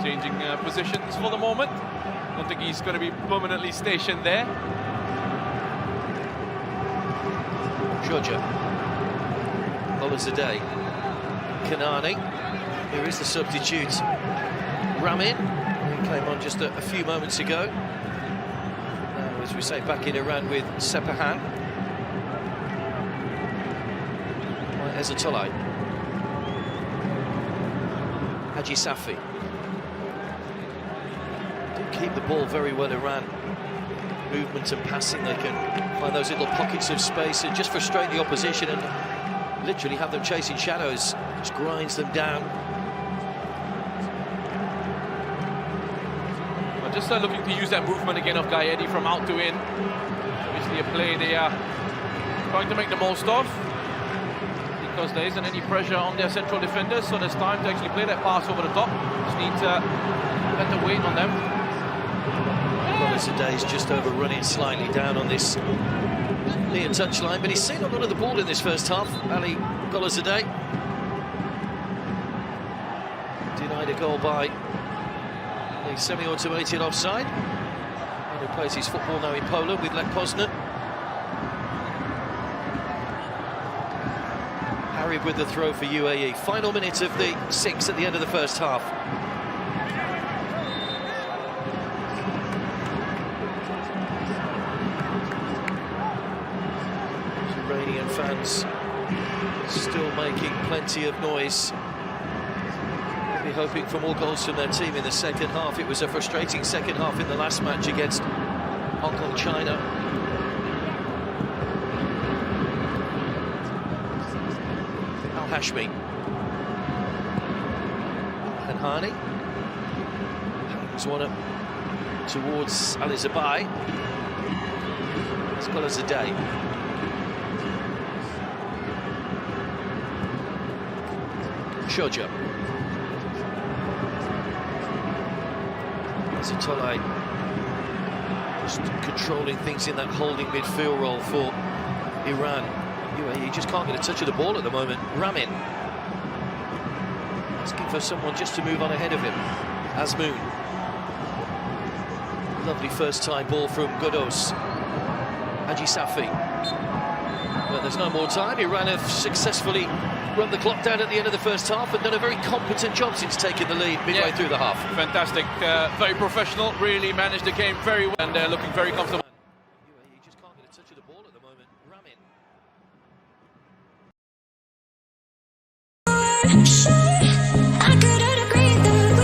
Changing positions for the moment. Don't think he's going to be permanently stationed there. Shorja. $1 a day. Kanani. Here is the substitute. Ramin. He came on just a few moments ago. Now, as we say, back in Iran with Sepahan. Ezatolai. Haji Safi. Do keep the ball very well, Iran. Movement and passing, they can find those little pockets of space and just frustrate the opposition and literally have them chasing shadows, which grinds them down. But just looking to use that movement again of Gaedi from out to in. Obviously a play they are trying to make the most of, because there isn't any pressure on their central defenders, so there's time to actually play that pass over the top. Just need better weight on them. Today's just overrunning slightly down on this near touchline, but he's seen a lot of the ball in this first half. Ali Golazadeh denied a goal by the semi-automated offside. And he plays his football now in Poland with Lech Poznan. Harried with the throw for UAE. Final minute of the 6 at the end of the first half. Iranian fans still making plenty of noise. They'll be hoping for more goals from their team in the second half. It was a frustrating second half in the last match against Hong Kong, China. Al-Hashmi. And Hani. Hangs one up towards Ali Zabai. As well as a day. Shorja. Ezatolai just controlling things in that holding midfield role for Iran. UAE just can't get a touch of the ball at the moment. Ramin asking for someone just to move on ahead of him. Azmoun. Lovely first time ball from Godos. Haji Safi. But there's no more time. Iran have successfully run the clock down at the end of the first half and done a very competent job since taking the lead midway through the half. Fantastic, very professional, really managed the game very well, and looking very comfortable. UAE just can't get a touch of the ball at the moment. Ramin. I couldn't agree that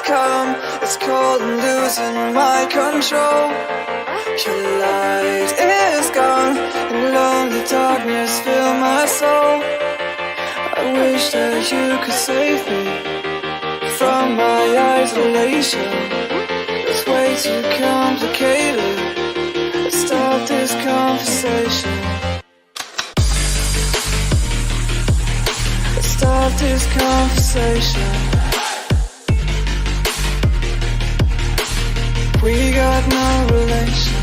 come, it's cold and losing my control. Your light is gone, and lonely darkness fill my soul. I wish that you could save me from my isolation. It's way too complicated. Let's start this conversation. Let's start this conversation. We got no relation.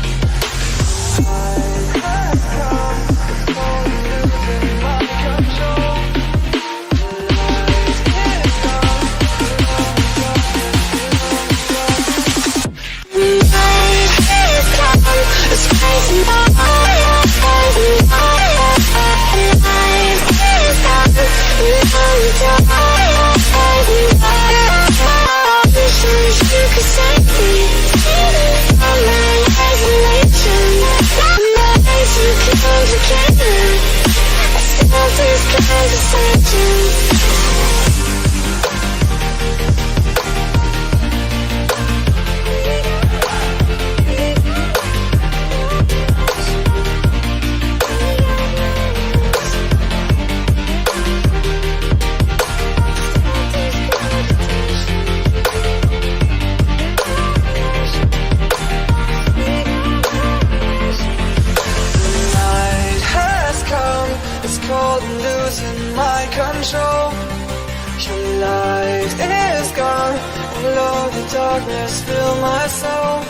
Darkness fill my soul.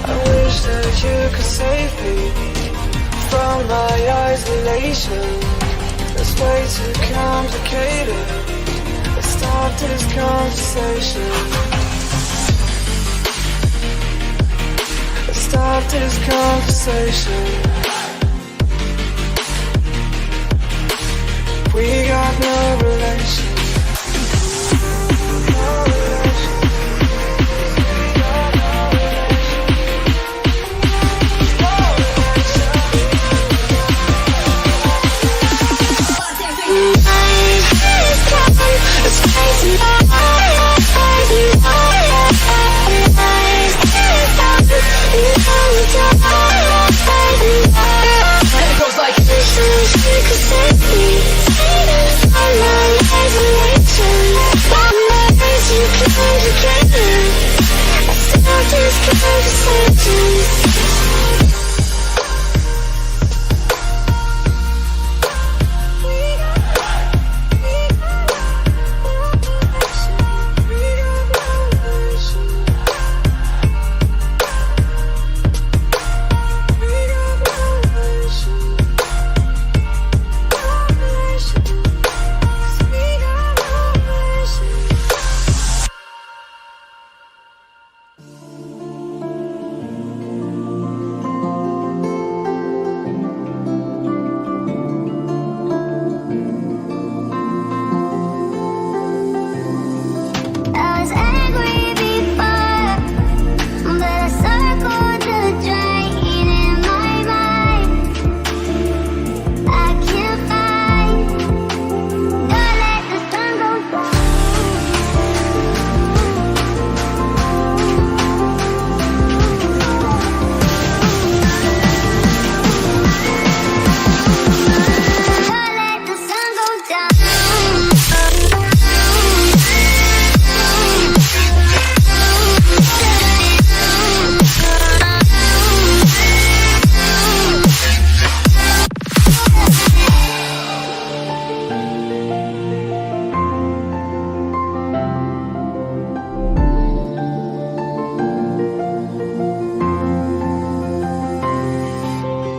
I wish that you could save me from my isolation. It's way too complicated. Let's start this conversation. Let's start this conversation. We got no relation.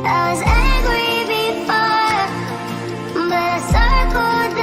I was angry before, but I circled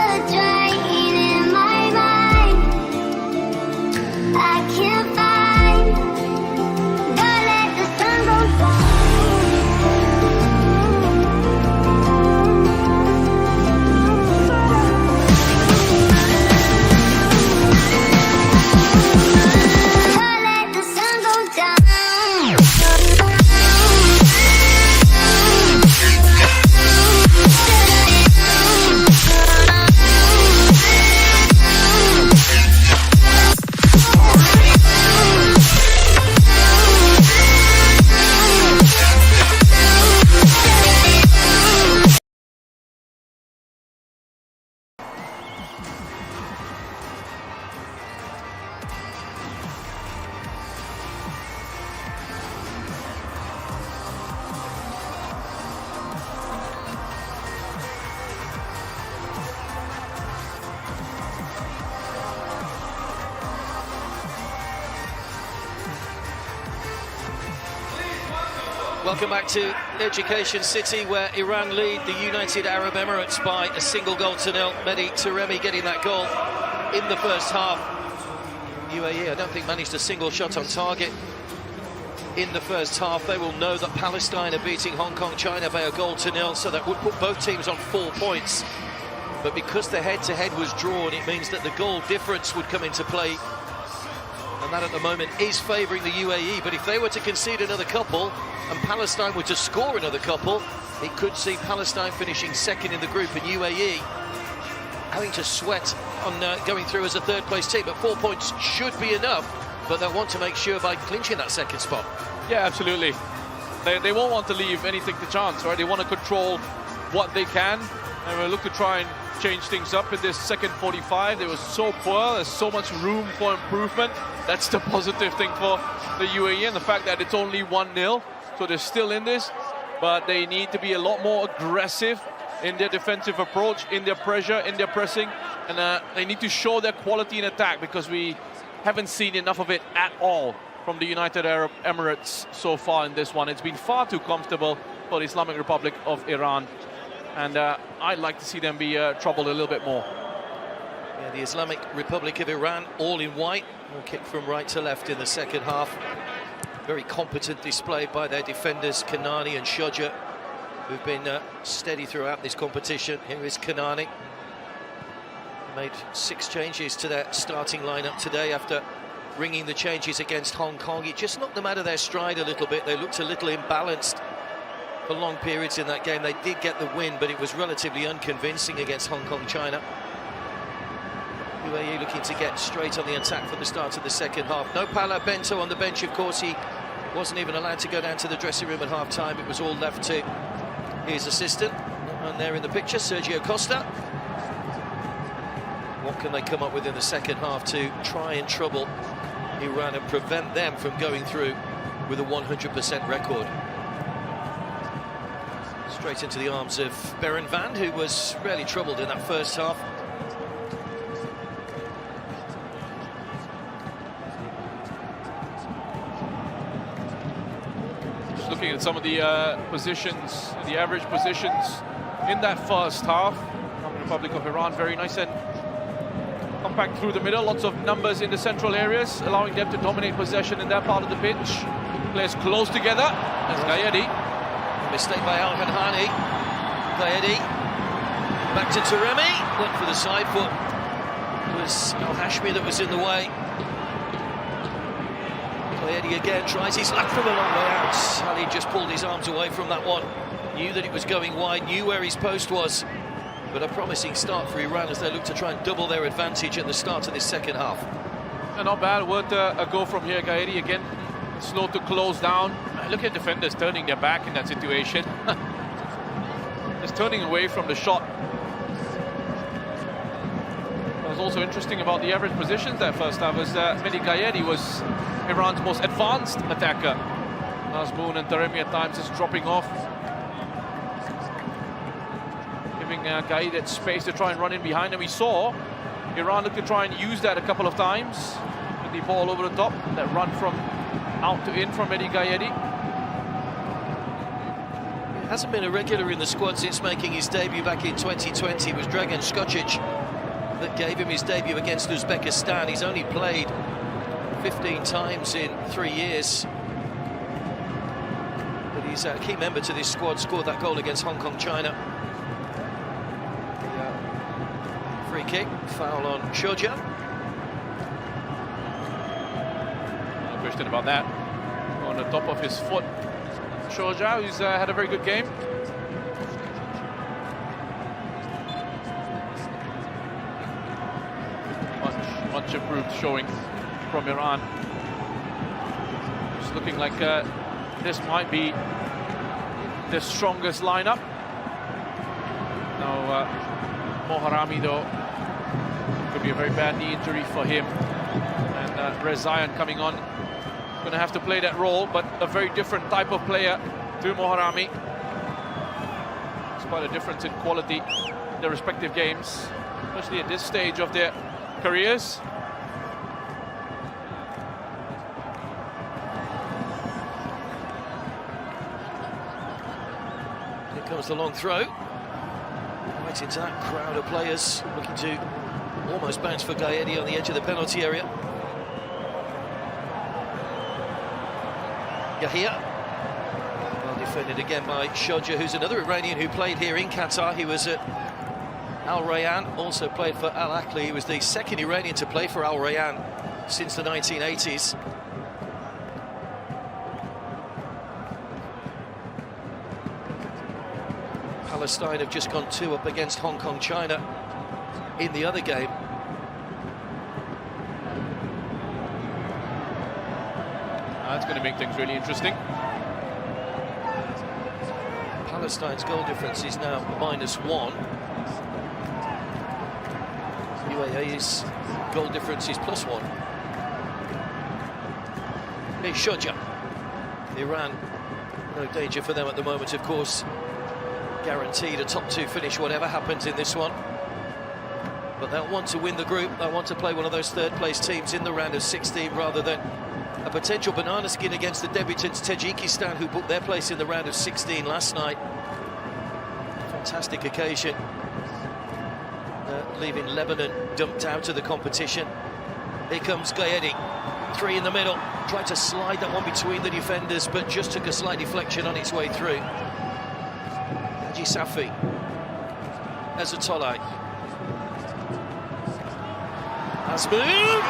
Welcome back to Education City, where Iran lead the United Arab Emirates by a single goal to nil. Mehdi Taremi getting that goal in the first half. UAE, I don't think, managed a single shot on target in the first half. They will know that Palestine are beating Hong Kong China by a goal to nil, so that would put both teams on 4 points. But because the head-to-head was drawn, it means that the goal difference would come into play, and that at the moment is favouring the UAE. But if they were to concede another couple and Palestine were to score another couple, it could see Palestine finishing second in the group and UAE having to sweat on going through as a third-place team. But 4 points should be enough, but they'll want to make sure by clinching that second spot. Yeah, absolutely. They won't want to leave anything to chance, right? They want to control what they can, and we'll look to try and change things up in this second 45. They were so poor, there's so much room for improvement. That's the positive thing for the UAE, and the fact that it's only 1-0, so they're still in this, but they need to be a lot more aggressive in their defensive approach, in their pressure, in their pressing, and they need to show their quality in attack, because we haven't seen enough of it at all from the United Arab Emirates so far in this one. It's been far too comfortable for the Islamic Republic of Iran, and I'd like to see them be troubled a little bit more. Yeah, the Islamic Republic of Iran, all in white, will kick from right to left in the second half. Very competent display by their defenders, Kanani and Shodja, who've been steady throughout this competition. Here is Kanani. Made 6 changes to their starting lineup today after ringing the changes against Hong Kong. It just knocked them out of their stride a little bit. They looked a little imbalanced for long periods in that game. They did get the win, but it was relatively unconvincing against Hong Kong China. UAE looking to get straight on the attack from the start of the second half. No Pala Bento on the bench, of course. He wasn't even allowed to go down to the dressing room at half-time. It was all left to his assistant. And there in the picture, Sergio Costa. What can they come up with in the second half to try and trouble Iran and prevent them from going through with a 100% record? Straight into the arms of Beren Van, who was really troubled in that first half. Just looking at some of the positions, the average positions in that first half. The Republic of Iran, very nice and compact through the middle, lots of numbers in the central areas, allowing them to dominate possession in that part of the pitch. Players close together. That's Gayedi. Mistake by Al Hanhani. Gayedi. Back to Taremi. Went for the side foot. It was Al Hashmi that was in the way. Gayedi again tries his luck from a long way out. Ali just pulled his arms away from that one. Knew that it was going wide, knew where his post was. But a promising start for Iran as they look to try and double their advantage at the start of this second half. And not bad, worth a go from here. Gayedi again, slow to close down. Look at defenders turning their back in that situation. Just turning away from the shot. What was also interesting about the average positions that first half was Mehdi Gayedi was Iran's most advanced attacker. Nazmoun and Taremi at times is dropping off. Giving Gayedi that space to try and run in behind, and we saw Iran look to try and use that a couple of times with the ball over the top, that run from out to in from Mehdi Gayedi. Hasn't been a regular in the squad since making his debut back in 2020. It was Dragan Skocic that gave him his debut against Uzbekistan. He's only played 15 times in 3 years. But he's a key member to this squad, scored that goal against Hong Kong China. Free kick, foul on Shodja. No question about that. On the top of his foot. Shodja, who's had a very good game. Much improved showing from Iran. It's looking like this might be the strongest lineup. Now, Moharami, though, could be a very bad knee injury for him. And Rezayan coming on. Going to have to play that role, but a very different type of player to Moharami. It's quite a difference in quality in their respective games, especially at this stage of their careers. comes the long throw. Right into that crowd of players looking to almost bounce for Gaedi on the edge of the penalty area. Yahia. Well defended again by Shodja, who's another Iranian who played here in Qatar. He was at Al Rayyan, also played for Al Ahly. He was the second Iranian to play for Al Rayyan since the 1980s. Palestine have just gone 2-up against Hong Kong, China in the other game. That's going to make things really interesting. Palestine's goal difference is now -1. UAE's goal difference is +1. Here's Shodja. Iran, no danger for them at the moment, of course. Guaranteed a top 2 finish, whatever happens in this one. But they'll want to win the group. They'll want to play one of those third-place teams in the round of 16 rather than a potential banana skin against the debutants Tajikistan, who booked their place in the round of 16 last night. Fantastic occasion. Leaving Lebanon dumped out of the competition. Here comes Gaedi. 3 in the middle. Tried to slide that one between the defenders, but just took a slight deflection on its way through. Haji Safi. Ezatolai. Asmoon!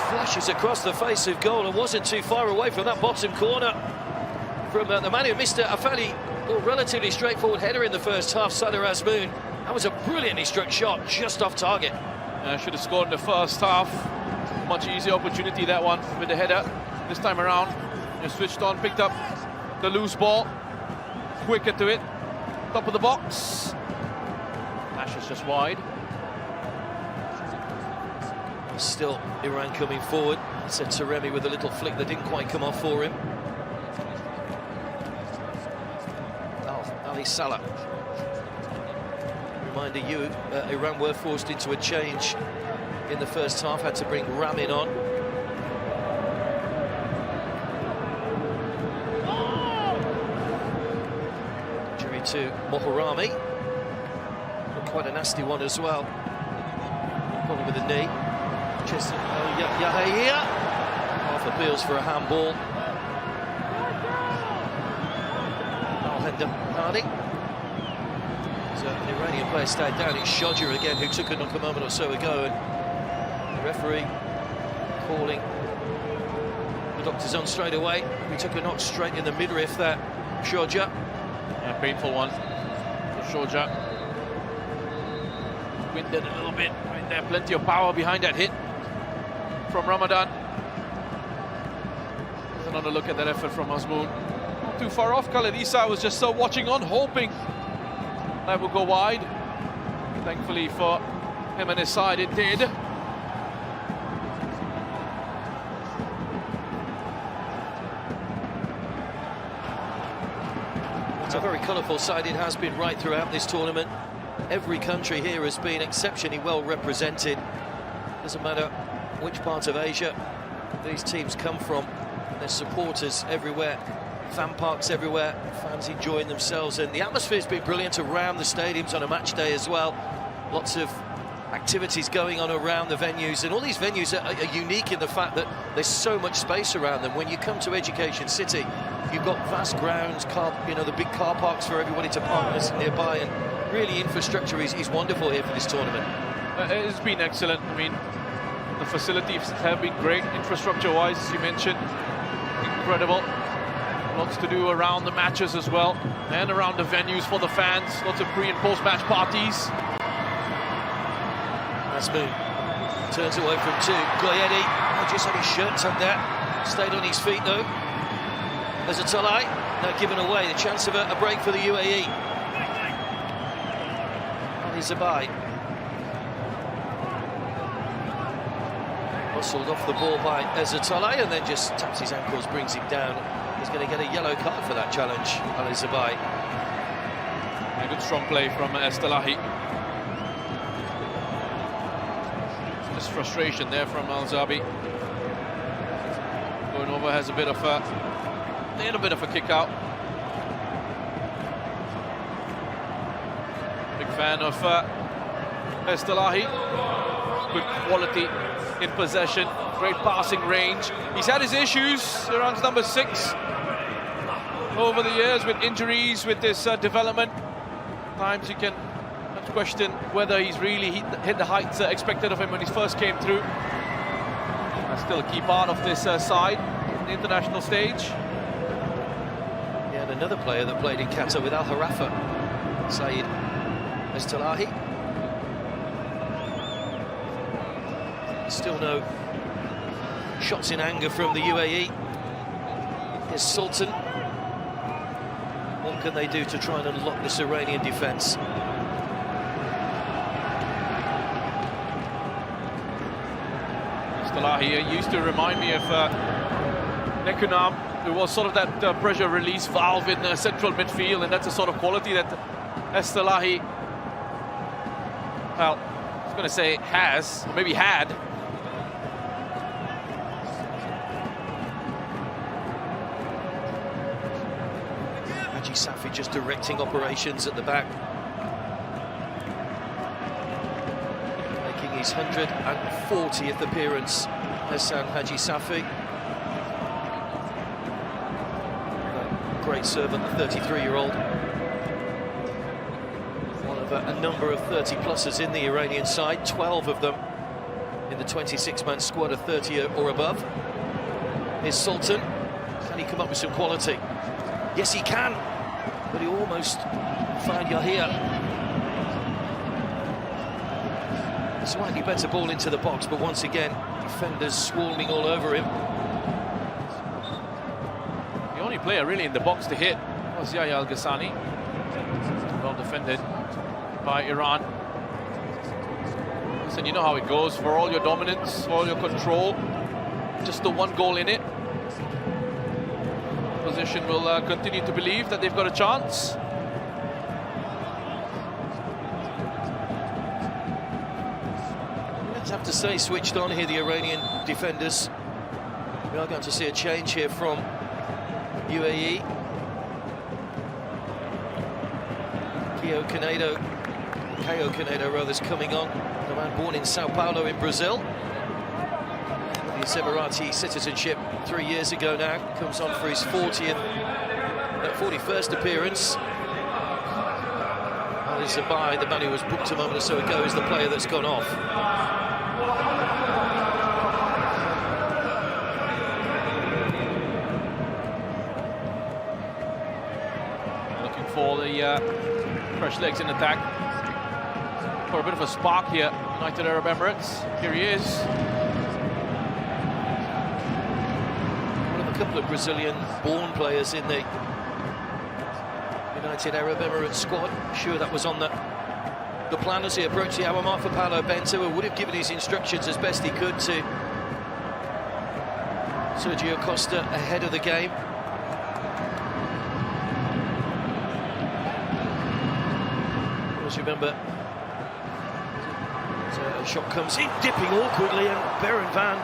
Flashes across the face of goal and wasn't too far away from that bottom corner. From the man who missed a fairly relatively straightforward header in the first half, Sadr Asmoon. That was a brilliantly struck shot, just off target. Should have scored in the first half. Much easier opportunity, that one, with the header. This time around, just switched on, picked up the loose ball. Quicker to it. Top of the box. Nash is just wide. Still Iran coming forward. It's a Taremi with a little flick that didn't quite come off for him. Ali Salah. Reminder you, Iran were forced into a change in the first half, had to bring Ramin on. Injury to Moharami. Quite a nasty one as well. Probably with a knee. Yahia. Half appeals for a handball. Al-Hender Hardy. An Iranian player stayed down. It's Shodja again, who took a knock a moment or so ago, and the referee calling the doctors on straight away. He took a knock straight in the midriff there, Shodja. A painful one for Shodja. Winded a little bit right there, plenty of power behind that hit from Ramadan. Another look at that effort from Asmoon. Not too far off. Khaled Issa was just watching on, hoping that would go wide. Thankfully for him and his side, it did. It's a very colourful side. It has been right throughout this tournament. Every country here has been exceptionally well represented. Doesn't matter which part of Asia these teams come from. There's supporters everywhere, fan parks everywhere, fans enjoying themselves, and the atmosphere's been brilliant around the stadiums on a match day as well. Lots of activities going on around the venues, and all these venues are unique in the fact that there's so much space around them. When you come to Education City, you've got vast grounds, the big car parks for everybody to park nearby, and really infrastructure is wonderful here for this tournament. It's been excellent. I mean, the facilities have been great, infrastructure-wise, as you mentioned. Incredible. Lots to do around the matches as well, and around the venues for the fans. Lots of pre- and post-match parties. Asmoon turns away from 2. Gaedi just had his shirt tucked there. Stayed on his feet though. There's a Talai now given away. The chance of a break for the UAE. Ali Zabai. Muscled off the ball by Ezatolai and then just taps his ankles, brings him down. He's going to get a yellow card for that challenge, Ali Zabai. A good strong play from Estelahi. Just frustration there from Al-Zabi. Going over has a bit of a kick out. Fan of Estelahi. Good quality in possession, great passing range. He's had his issues, Iran's number 6, over the years with injuries, with this development. Times you can question whether he's really hit the heights expected of him when he first came through. That's still a key part of this side on the international stage. Yeah, and another player that played in Qatar with Al Harafa, Saeed Estelahi. Still no shots in anger from the UAE. Here's Sultan. What can they do to try and unlock this Iranian defence? Estelahi used to remind me of Nekunam, who was sort of that pressure release valve in central midfield, and that's the sort of quality that Estelahi, well, I was going to say has, or maybe had. Safi just directing operations at the back. Making his 140th appearance, Hassan Haji Safi. Great servant, the 33-year-old. One of a number of 30-plussers in the Iranian side, 12 of them in the 26-man squad of 30 or above. Here's Sultan. Can he come up with some quality? Yes, he can. But he almost found Yahia. Slightly better ball into the box, but once again, defenders swarming all over him. The only player really in the box to hit was Yahya Al-Ghassani. Well defended by Iran. Listen, you know how it goes. For all your dominance, for all your control, just the one goal in it. Opposition will continue to believe that they've got a chance. Let's have to say, switched on here, the Iranian defenders. We are going to see a change here from UAE. Caio Canedo rather, is coming on. The man born in Sao Paulo in Brazil. His Emirati citizenship 3 years ago now, comes on for his 41st appearance. Ali Zabai, the man who was booked a moment or so ago, is the player that's gone off. Looking for the fresh legs in attack. For a bit of a spark here, United Arab Emirates. Here he is. A couple of Brazilian-born players in the United Arab Emirates squad. Sure, that was on the plan as he approached the hour mark for Paulo Bento, who would have given his instructions as best he could to Sergio Costa ahead of the game. Of course, you remember, a shot comes in, dipping awkwardly, and Beren Van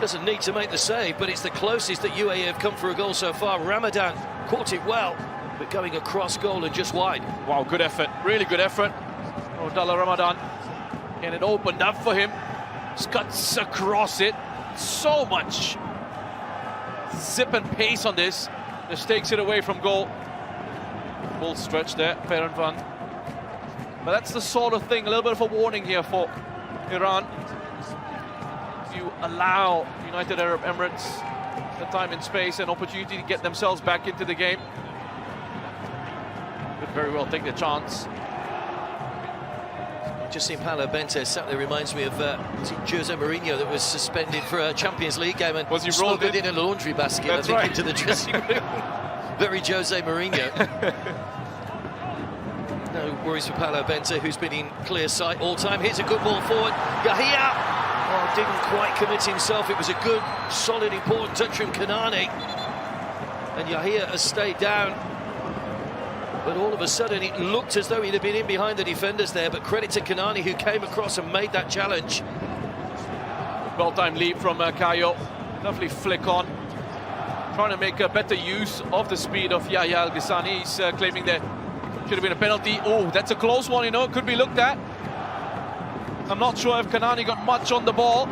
doesn't need to make the save, but it's the closest that UAE have come for a goal so far. Ramadan caught it well, but going across goal and just wide. Wow, good effort, really good effort. Abdallah Ramadan, and it opened up for him. Cuts across it. So much zip and pace on this. Just takes it away from goal. Full stretch there, Beren Van. But that's the sort of thing, a little bit of a warning here for Iran. You allow United Arab Emirates the time and space and opportunity to get themselves back into the game. Could very well take the chance. Just seen Paulo Bento sat there, reminds me of Jose Mourinho that was suspended for a Champions League game and was he smuggled in a laundry basket, That's I think, right. into the dressing room. Very Jose Mourinho. No worries for Paulo Bento, who's been in clear sight all time. Here's a good ball forward. Yahia! Oh, didn't quite commit himself. It was a good, solid, important touch from Kanani. And Yahia has stayed down. But all of a sudden, it looked as though he'd have been in behind the defenders there. But credit to Kanani, who came across and made that challenge. Well-timed leap from Caio. Lovely flick on. Trying to make a better use of the speed of Yahya Al-Ghassani. He's claiming the Should have been a penalty. Oh, that's a close one, you know, it could be looked at. I'm not sure if Kanani got much on the ball.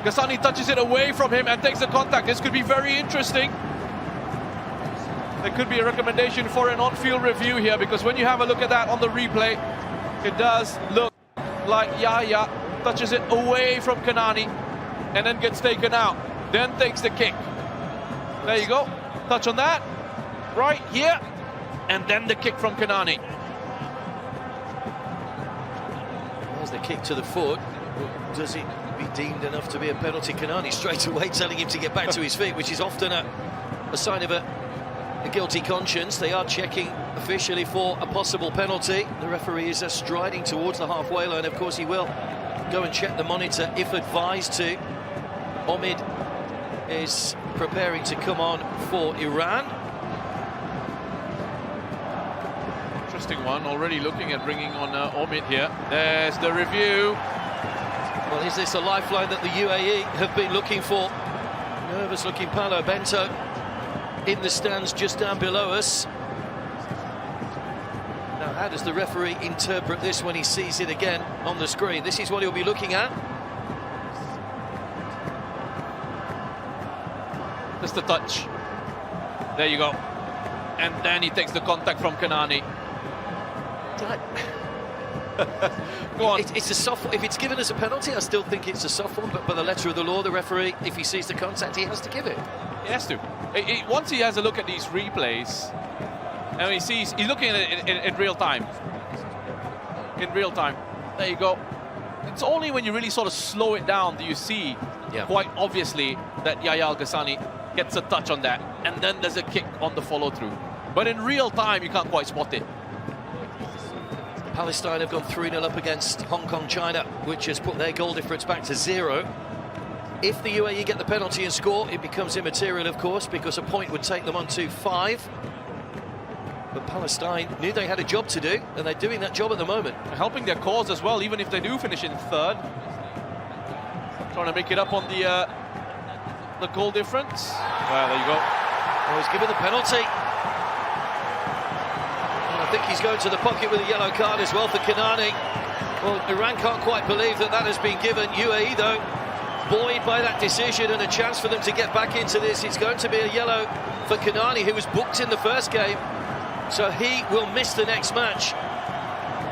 Ghassani touches it away from him and takes the contact. This could be very interesting. There could be a recommendation for an on-field review here, because when you have a look at that on the replay, it does look like Yahya touches it away from Kanani and then gets taken out, then takes the kick. There you go, touch on that, right here, and then the kick from Kanani. There's the kick to the foot. Does it be deemed enough to be a penalty? Kanani straight away telling him to get back to his feet, which is often a sign of a guilty conscience. They are checking officially for a possible penalty. The referee is striding towards the halfway line. Of course, he will go and check the monitor if advised to. Omid is preparing to come on for Iran. Interesting one, already looking at bringing on Omid here. There's the review. Well, is this a lifeline that the UAE have been looking for? Nervous looking Paulo Bento in the stands just down below us. Now, how does the referee interpret this when he sees it again on the screen? This is what he'll be looking at. Just a touch. There you go. And then he takes the contact from Kanani. Go on. It's a soft. If it's given as a penalty, I still think it's a soft one. But by the letter of the law, the referee, if he sees the contact, he has to give it. He has to. Once he has a look at these replays, and he's looking at it in real time. In real time. There you go. It's only when you really sort of slow it down do you see quite obviously that Yahya Al-Ghassani gets a touch on that, and then there's a kick on the follow-through. But in real time, you can't quite spot it. Palestine have gone 3-0 up against Hong Kong, China, which has put their goal difference back to 0. If the UAE get the penalty and score, it becomes immaterial, of course, because a point would take them on to 5. But Palestine knew they had a job to do, and they're doing that job at the moment. Helping their cause as well, even if they do finish in 3rd. Trying to make it up on the goal difference. Well, there you go. Oh, he's given the penalty. And I think he's going to the pocket with a yellow card as well for Kanani. Well, Iran can't quite believe that has been given. UAE, though, buoyed by that decision and a chance for them to get back into this. It's going to be a yellow for Kanani, who was booked in the first game. So he will miss the next match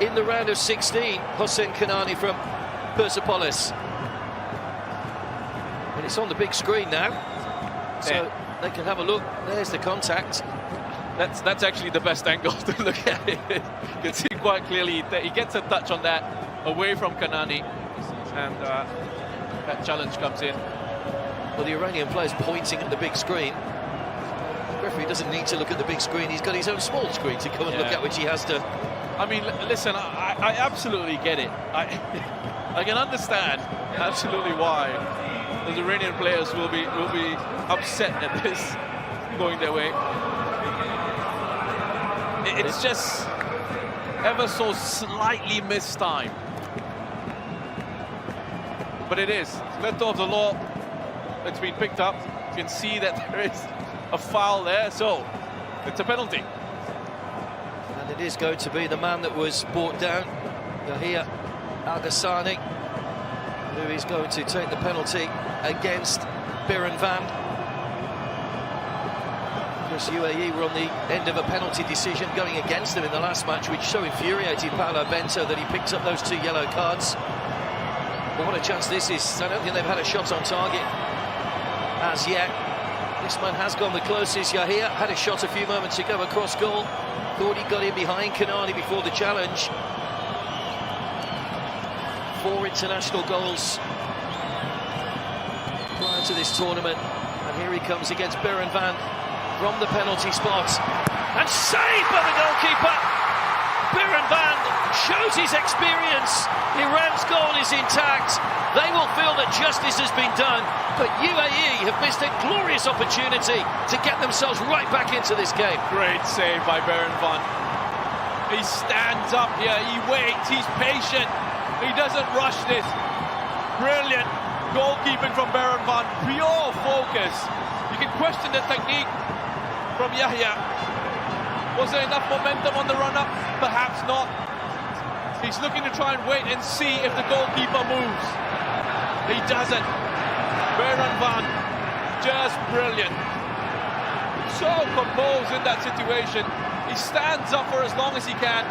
in the round of 16. Hossein Kanani from Persepolis. And it's on the big screen now, so they can have a look. There's the contact. That's actually the best angle to look at it. You can see quite clearly that he gets a touch on that away from Kanani, and that challenge comes in. Well, the Iranian player's pointing at the big screen. The referee doesn't need to look at the big screen. He's got his own small screen to come and look at, which he has to. I mean, listen, I absolutely get it. I can understand absolutely why the Iranian players will be upset at this going their way. It's just ever so slightly missed time. But it is. Letter of the law, it's been picked up. You can see that there is a foul there, so it's a penalty. And it is going to be the man that was brought down, Yahya Al-Ghassani, who is going to take the penalty against Biren Van. Because UAE were on the end of a penalty decision going against them in the last match, which so infuriated Paulo Bento that he picked up those 2 yellow cards. But what a chance this is. I don't think they've had a shot on target as yet. This man has gone the closest. Yahya had a shot a few moments ago across goal. Thought he got in behind Kanani before the challenge. 4 international goals prior to this tournament. And here he comes against Biren Van from the penalty spot. And saved by the goalkeeper. Biren Van shows his experience. Iran's goal is intact. They will feel that justice has been done, but UAE have missed a glorious opportunity to get themselves right back into this game. Great save by Biren Van. He stands up here, he waits, he's patient. He doesn't rush this. Brilliant goalkeeping from Biren Van. Pure focus. You can question the technique from Yahya. Was there enough momentum on the run-up? perhaps not. He's looking to try and wait and see if the goalkeeper moves. He doesn't. Beran Van, just brilliant. So composed in that situation. He stands up for as long as he can,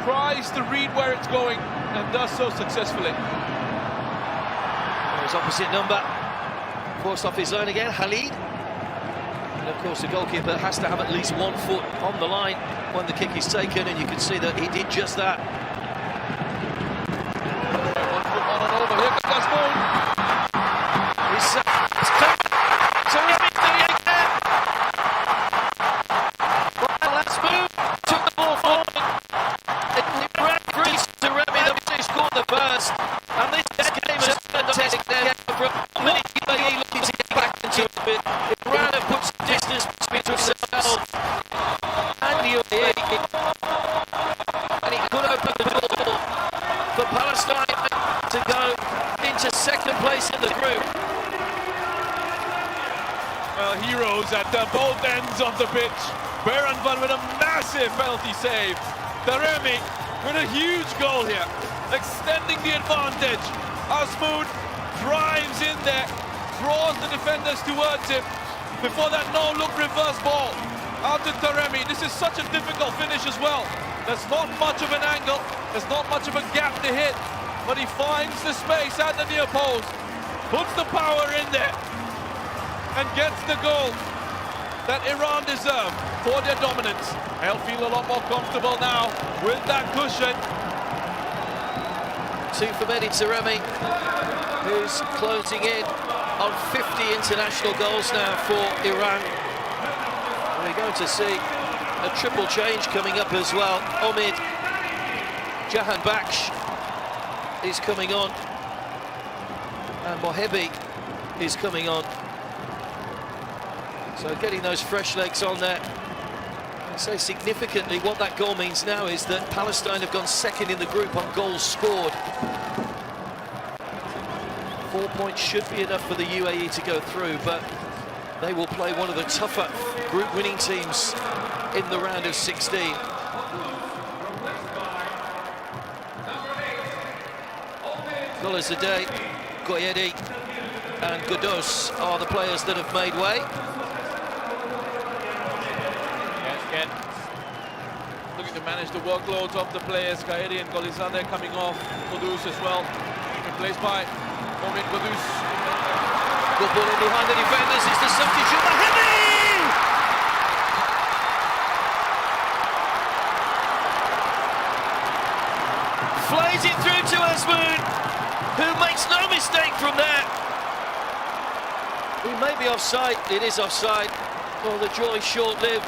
tries to read where it's going, and does so successfully. His opposite number, forced off his own again, Khalid. And of course the goalkeeper has to have at least 1 foot on the line when the kick is taken, and you can see that he did just that. 1 foot on and over, here comes Asmoon. It's Taremi doing it again. Well, Asmoon took the ball forward. It ran free to Taremi, the man who scored the first. And this game has turned on its head from UAE looking to get back into it. Iran have put some distance between themselves and UAE. And it could open the door for Palestine to go into second place in the group. Well, heroes at both ends of the pitch. Beran Van with a massive penalty save. Taremi with a huge goal here, extending the advantage. Asmoon drives in there, draws the defenders towards him. Before that no-look reverse ball out to Taremi. This is such a difficult finish as well. There's not much of an angle, there's not much of a gap to hit, but he finds the space at the near post, puts the power in there, and gets the goal that Iran deserve for their dominance. They'll feel a lot more comfortable now with that cushion. 2 for Mehdi Taremi, who's closing in on 50 international goals now for Iran. We're going to see a triple change coming up as well. Omid Jahan Baksh is coming on, and Mohebi is coming on. So getting those fresh legs on there. I'd say significantly what that goal means now is that Palestine have gone second in the group on goals scored. 4 points should be enough for the UAE to go through, but they will play one of the tougher group winning teams in the round of 16. Golazadeh, Goyedi and Godos are the players that have made way. Again, looking to manage the workloads of the players. Goyedi and Golazadeh coming off. Godos as well, replaced by Omid Godos. Good ball in behind the defenders, it's the substitute, Mohebi! Flays it through to Asmoon, who makes no mistake from there. He may be offside, it is offside. Well, the joy is short-lived.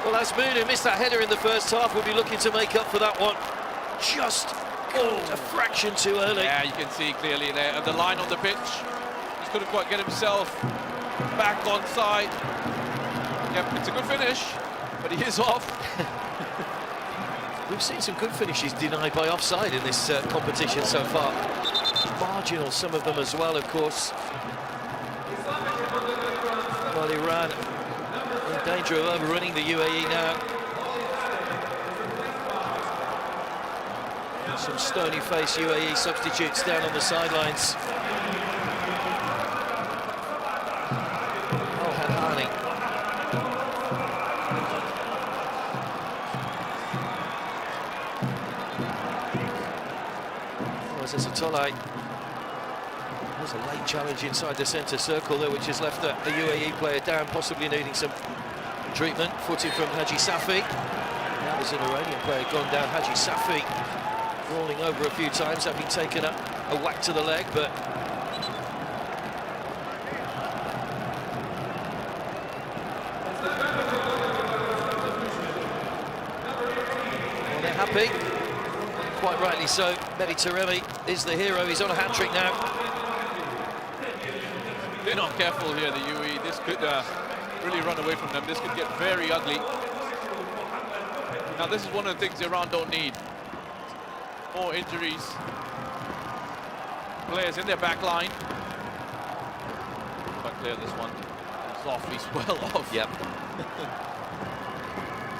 Well, Asmoon, who missed that header in the first half, will be looking to make up for that one. Just a fraction too early. Yeah, you can see clearly there at the line on the pitch. Just couldn't quite get himself back on side. Yep, it's a good finish, but he is off. We've seen some good finishes denied by offside in this competition so far. Marginal, some of them as well, of course. Well, Iran in danger of overrunning the UAE now. Some stony-faced UAE substitutes down on the sidelines. Oh, Hadhani. There's a Tolai. There's a late challenge inside the centre circle there, which has left a UAE player down, possibly needing some treatment. Footing from Haji Safi. Now there's an Iranian player gone down. Haji Safi rolling over a few times, having taken a whack to the leg, but well, they're happy. Quite rightly so. Mehdi Taremi is the hero. He's on a hat-trick now. They're not careful here, the UAE. This could really run away from them. This could get very ugly. Now, this is one of the things Iran don't need. More injuries. Players in their back line. Quite clear this one. It's off. He's well off. Yep.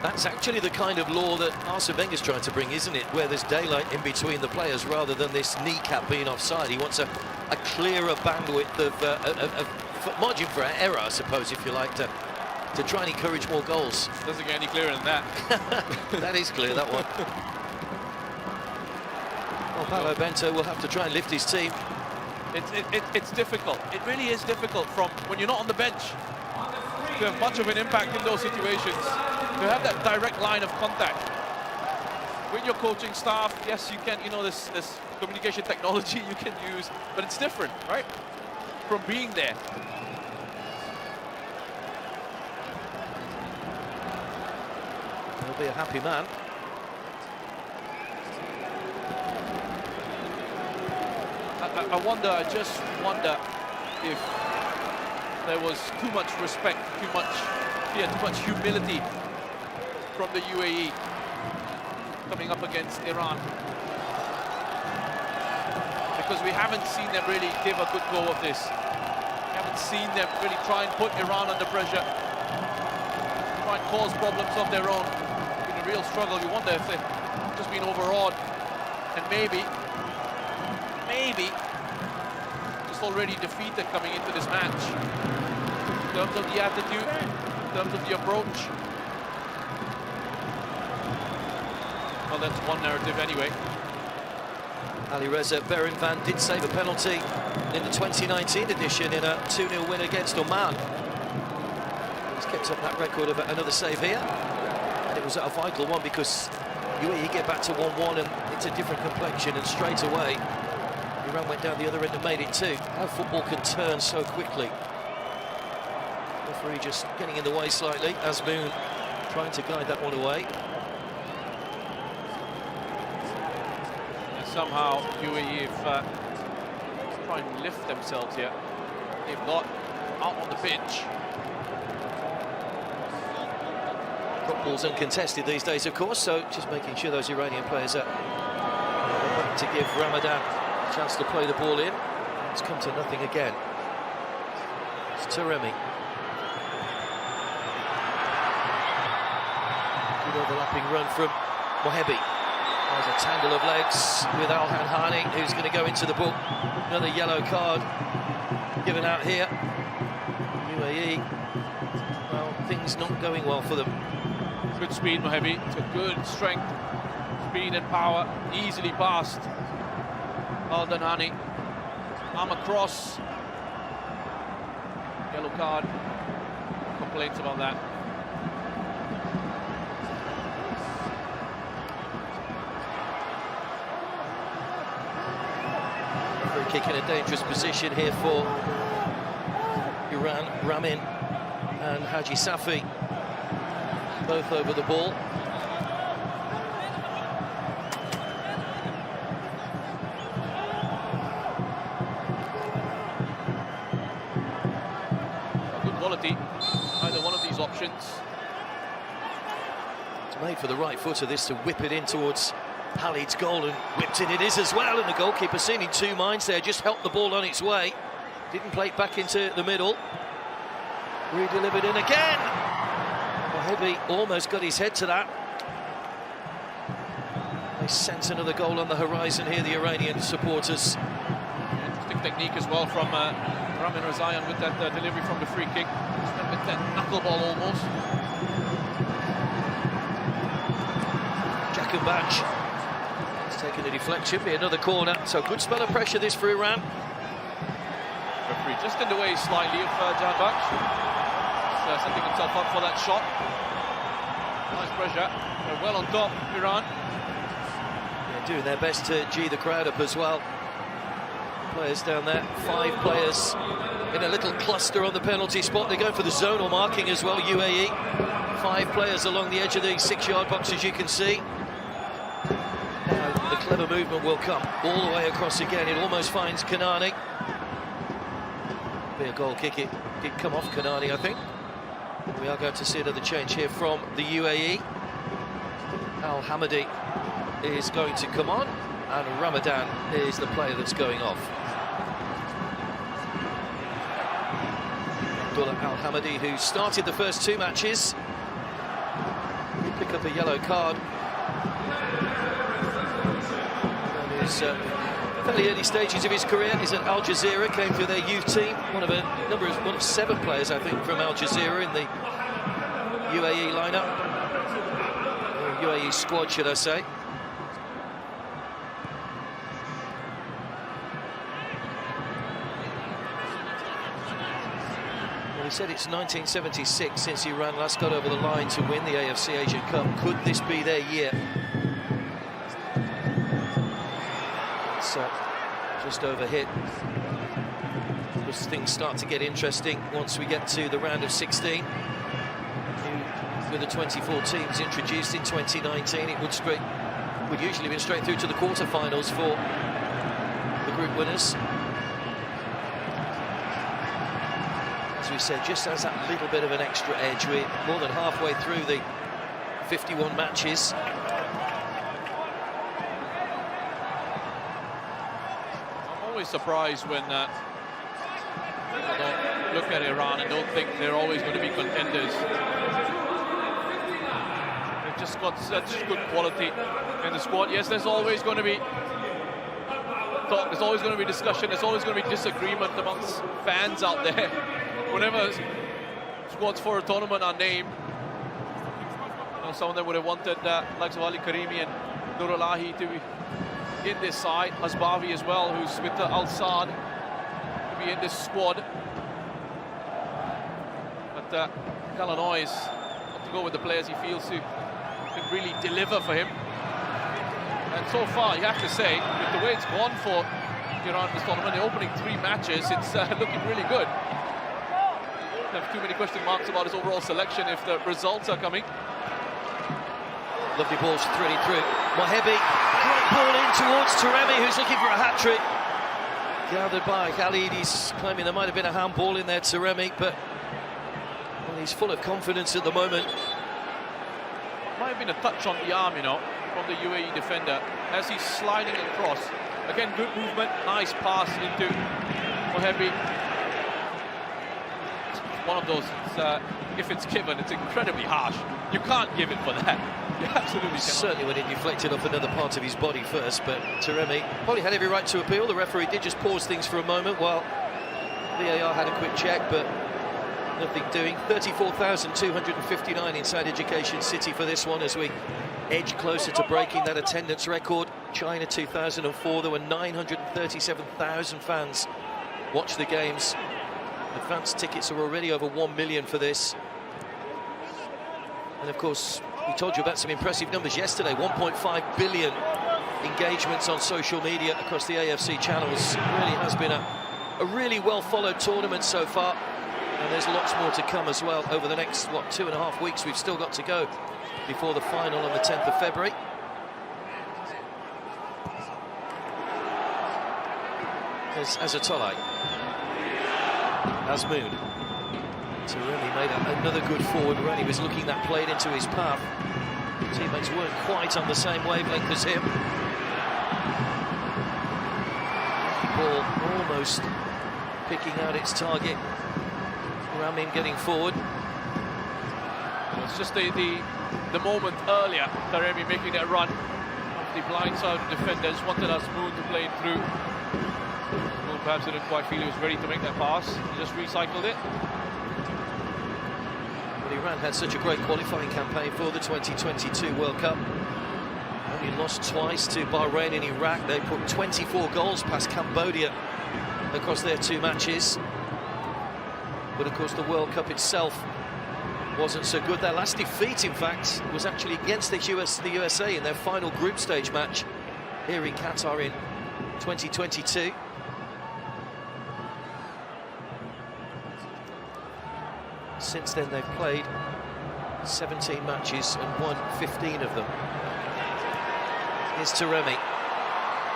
That's actually the kind of law that Arsene Wenger's trying to bring, isn't it? Where there's daylight in between the players rather than this kneecap being offside. He wants a clearer bandwidth of margin for error, I suppose, if you like, to try and encourage more goals. Doesn't get any clearer than that. That is clear, that one. Well, Paolo Bento will have to try and lift his team. It's difficult. It really is difficult from when you're not on the bench to have much of an impact in those situations, to have that direct line of contact. With your coaching staff, yes, you can, you know, this communication technology you can use, but it's different, right? From being there. He'll be a happy man. I just wonder if there was too much respect, too much humility from the UAE coming up against Iran. Because we haven't seen them really give a good go of this. We haven't seen them really try and put Iran under pressure, try and cause problems of their own. It's been a real struggle. You wonder if they've just been overawed and maybe just already defeated coming into this match. In terms of the attitude, in terms of the approach. Well, that's one narrative anyway. Ali Reza Berenvan did save a penalty in the 2019 edition in a 2-0 win against Oman. He's kept up that record of another save here. And it was a vital one because UAE get back to 1-1 and it's a different complexion, and straight away Iran went down the other end and made it 2. How football can turn so quickly. Referee just getting in the way slightly. Azmoun trying to guide that one away. And somehow UAE have trying to lift themselves here. They've got out on the pitch. Drop balls uncontested these days, of course, so just making sure those Iranian players are back to give Ramadan a chance to play the ball in. It's come to nothing again. It's Taremi. Good overlapping run from Mohebi. There's a tangle of legs with Al Hanhani, who's going to go into the book. Another yellow card given out here. UAE, well, things not going well for them. Good speed, Mohebi. It's got good strength, speed and power. Easily passed. Al Hanhani. Arm across. Yellow card. Complaints about that. Free kick in a dangerous position here for Iran. Ramin and Haji Safi both over the ball. Good quality, either one of these options. It's made for the right footer, this, to whip it in towards Khalid's goal, and whipped in it is as well, and the goalkeeper seen in two minds there, just helped the ball on its way. Didn't play it back into the middle. Re-delivered in again. Mohebi almost got his head to that. They sense another goal on the horizon here, the Iranian supporters. Interesting technique as well from Ramin Rezayan with that delivery from the free kick. Just went with that knuckleball almost. Jakumbach has taken a deflection, be another corner. So good spell of pressure this for Iran. Referee just in the way slightly of Jakumbach. Setting himself up for that shot. Nice pressure. They're well on top, Iran. They're doing their best to G the crowd up as well. Players down there, 5 players in a little cluster on the penalty spot. They're going for the zonal marking as well, UAE. 5 players along the edge of the 6-yard box, as you can see. Now the clever movement will come all the way across again. It almost finds Kanani. Be a goal kick. It did come off Kanani, I think. We are going to see another change here from the UAE. Al Hamadi is going to come on, and Ramadan is the player that's going off. Abdullah Al Hamadi, who started the first 2 matches, did pick up a yellow card. And his fairly early stages of his career is at Al Jazeera, came through their youth team, one of 7 players, I think, from Al Jazeera in the UAE lineup, or UAE squad, should I say. Well, he said it's 1976 since Iran last got over the line to win the AFC Asian Cup. Could this be their year? It's just overhit. Because things start to get interesting once we get to the round of 16. With the 24 teams introduced in 2019, it would usually be straight through to the quarter-finals for the group winners. As we said, just has that little bit of an extra edge. We're more than halfway through the 51 matches. I'm always surprised when people don't look at Iran and don't think they're always going to be contenders. They've just got such good quality in the squad. Yes, there's always going to be talk, there's always going to be discussion, there's always going to be disagreement amongst fans out there. Whenever squads for a tournament are named, some of them would have wanted like Ali Karimi and Nurulahi to be in this side. Hasbavi as well, who's with the Al Saad, to be in this squad. But Galanois has to go with the players he feels who can really deliver for him. And so far, you have to say, with the way it's gone for Iran this tournament, the opening 3 matches, it's looking really good. Don't have too many question marks about his overall selection if the results are coming. Lovely balls threading through. Mohebi, great ball in towards Taremi, who's looking for a hat-trick. Gathered by Khalid, he's claiming there might have been a handball in there, Taremi, but well, he's full of confidence at the moment. Might have been a touch on the arm, you know, from the UAE defender as he's sliding across. Again, good movement, nice pass into Mohebi. One of those, if it's given, it's incredibly harsh. You can't give it for that. You absolutely cannot. Certainly when it deflected off another part of his body first, but Taremi probably had every right to appeal. The referee did just pause things for a moment while VAR had a quick check, but nothing doing. 34,259 inside Education City for this one as we edge closer to breaking that attendance record. China 2004, there were 937,000 fans watch the games. Advanced tickets are already over 1 million for this. And of course, we told you about some impressive numbers yesterday. 1.5 billion engagements on social media across the AFC channels. It really has been a really well-followed tournament so far. And there's lots more to come as well over the next, 2.5 weeks we've still got to go before the final on the 10th of February. There's Azatolai. Azmoun. Taremi made another good forward run. He was looking that played into his path. Teammates weren't quite on the same wavelength as him. Ball almost picking out its target. Ramin getting forward. It's just the moment earlier, Taremi making that run. The blindside defenders wanted Azmoun to play it through. Perhaps didn't quite feel he was ready to make that pass. He just recycled it. Well, Iran had such a great qualifying campaign for the 2022 World Cup. Only lost twice to Bahrain and Iraq. They put 24 goals past Cambodia across their 2 matches. But of course the World Cup itself wasn't so good. Their last defeat, in fact, was actually against the USA in their final group stage match here in Qatar in 2022. Since then they've played 17 matches and won 15 of them. Here's Taremi,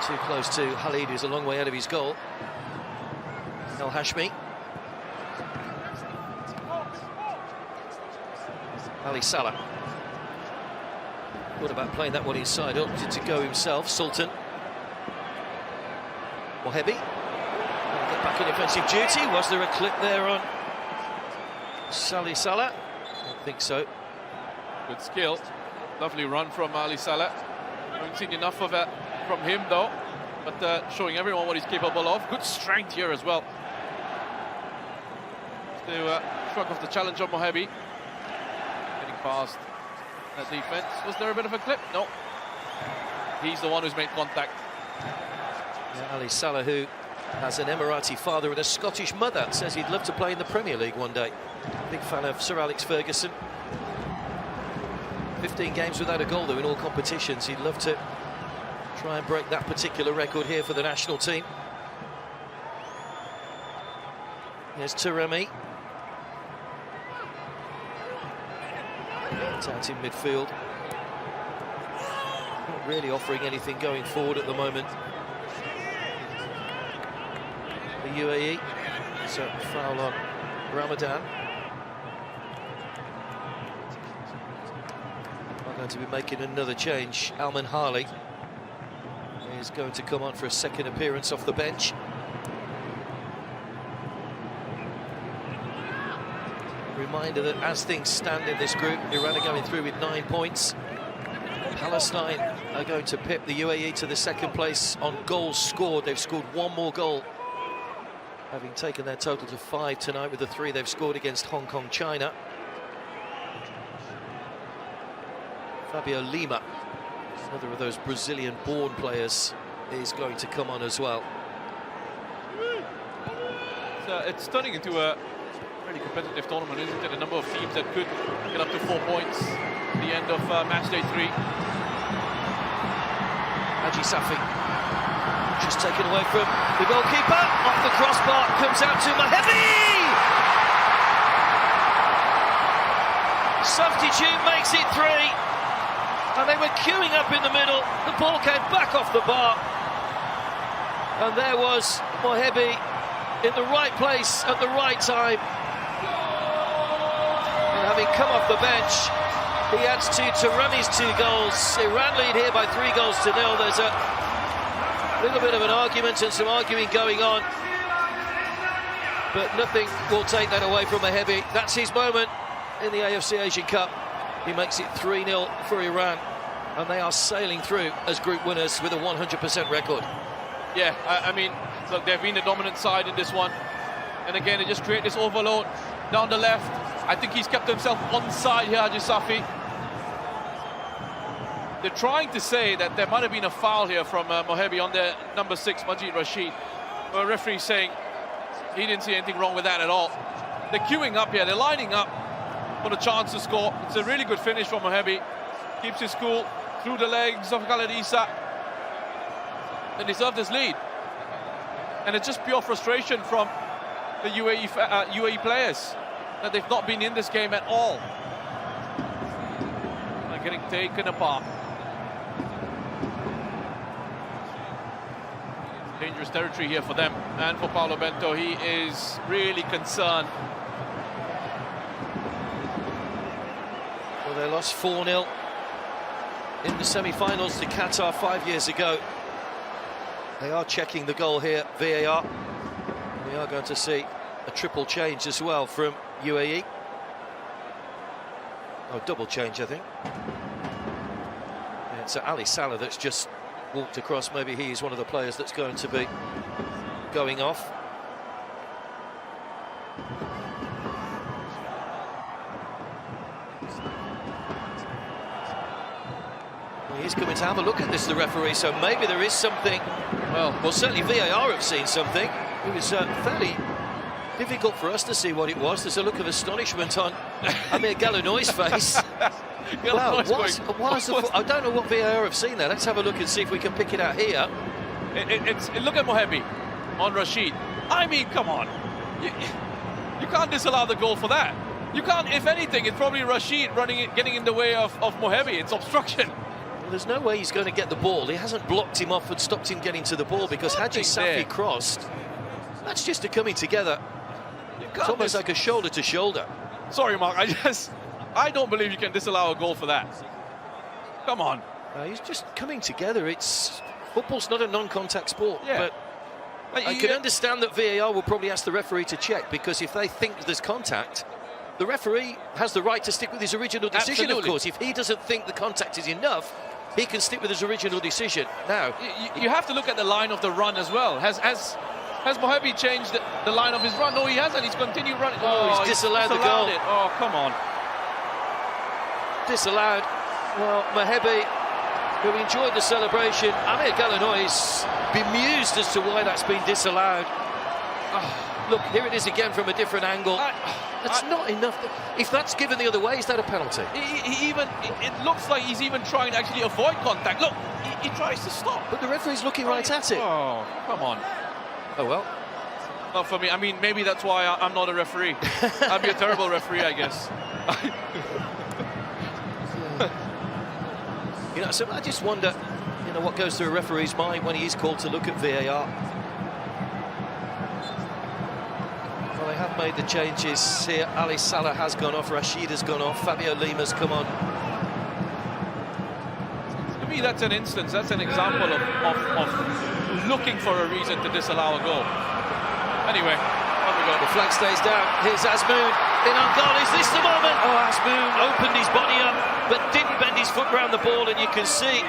too close to Khalid, who's a long way out of his goal. El Hashmi. Ali Salah. What about playing that one inside? Opted to go himself. Sultan. Mohebi. Get back in offensive duty. Was there a clip there on Salah? I don't think so. Good skill. Lovely run from Ali Salah. Haven't seen enough of it from him though, but showing everyone what he's capable of. Good strength here as well. To shrug off the challenge on Mohebi. Getting past that defense. Was there a bit of a clip? No. He's the one who's made contact. Yeah, Ali Salah, who has an Emirati father and a Scottish mother, says he'd love to play in the Premier League one day. Big fan of Sir Alex Ferguson. 15 games without a goal though in all competitions. He'd love to try and break that particular record here for the national team. Here's Taremi. It's out in midfield. Not really offering anything going forward at the moment. The UAE. So foul on Ramadan. Are going to be making another change. Alman Harley is going to come on for a second appearance off the bench. Reminder that as things stand in this group, Iran are going through with 9 points. Palestine are going to pip the UAE to the second place on goals scored. They've scored one more goal, having taken their total to 5 tonight with the 3 they've scored against Hong Kong, China. Fabio Lima, another of those Brazilian-born players, is going to come on as well. It's turning into a really competitive tournament, isn't it? A number of teams that could get up to 4 points at the end of match day 3. Haji Safi, just taken away from the goalkeeper, off the crossbar, comes out to Mohebi! Substitute makes it 3, and they were queuing up in the middle. The ball came back off the bar, and there was Mohebi in the right place at the right time. And having come off the bench, he adds to Taremi's 2 goals. Iran lead here by 3 goals to 0. There's a little bit of an argument and some arguing going on, but nothing will take that away from Mohebi. That's his moment in the AFC Asian Cup. He makes it 3-0 for Iran, and they are sailing through as group winners with a 100% record. Yeah, I mean, look, they've been the dominant side in this one, and again, they just create this overload down the left. I think he's kept himself onside here, Haji Safi. They're trying to say that there might have been a foul here from Mohebi on their number 6, Majid Rashid. But the referee saying he didn't see anything wrong with that at all. They're queuing up here, they're lining up for the chance to score. It's a really good finish from Mohebi. Keeps his cool through the legs of Khaled Issa. They deserve this lead. And it's just pure frustration from the UAE players that they've not been in this game at all. They're getting taken apart. Dangerous territory here for them and for Paulo Bento. He is really concerned. Well, they lost 4-0 in the semi-finals to Qatar 5 years ago. They are checking the goal here, VAR. We are going to see a triple change as well from UAE. Oh, double change, I think. Yeah, it's Ali Salah that's just walked across. Maybe he is one of the players that's going to be going off. Well, he's coming to have a look at this, the referee, so maybe there is something. Well, certainly VAR have seen something. It was fairly difficult for us to see what it was. There's a look of astonishment on Amir Galanoy's face. Well, I don't know what VAR have seen there. Let's have a look and see if we can pick it out here. Look at Mohebi on Rashid. I mean, come on. You can't disallow the goal for that. You can't, if anything, it's probably Rashid getting in the way of Mohebi. It's obstruction. Well, there's no way he's going to get the ball. He hasn't blocked him off and stopped him getting to the ball because Haji Safi crossed. That's just a coming together. It's almost like a shoulder to shoulder. Sorry, Mark, I don't believe you can disallow a goal for that. Come on. He's just coming together. Football's not a non-contact sport, but I can understand that VAR will probably ask the referee to check, because if they think there's contact, the referee has the right to stick with his original decision, Absolutely. of course. If he doesn't think the contact is enough, he can stick with his original decision. Now, You have to look at the line of the run as well. Has Mohebi changed the line of his run? No, he hasn't. He's continued running. Oh, he's disallowed the goal. it. Oh, come on. disallowed. Well, Mohebi, who enjoyed the celebration, Amir Galanoy is bemused as to why that's been disallowed. Look, here it is again from a different angle. That's not enough. If that's given the other way, is that a penalty? It looks like he's even trying to actually avoid contact. Look, he tries to stop. But the referee's looking right at it. Oh, come on. Oh, well. Not for me. I mean, maybe that's why I'm not a referee. I'd be a terrible referee, I guess. You know, so I just wonder, you know, what goes through a referee's mind when he is called to look at VAR. Well, they have made the changes here. Ali Salah has gone off, Rashid has gone off, Fabio Lima's come on. To me, that's an instance, that's an example of looking for a reason to disallow a goal. Anyway, on we go. The flag stays down. Here's Azmoun in on goal. Is this the moment? Oh, Azmoun opened his body up, but didn't bend his foot around the ball, and you can see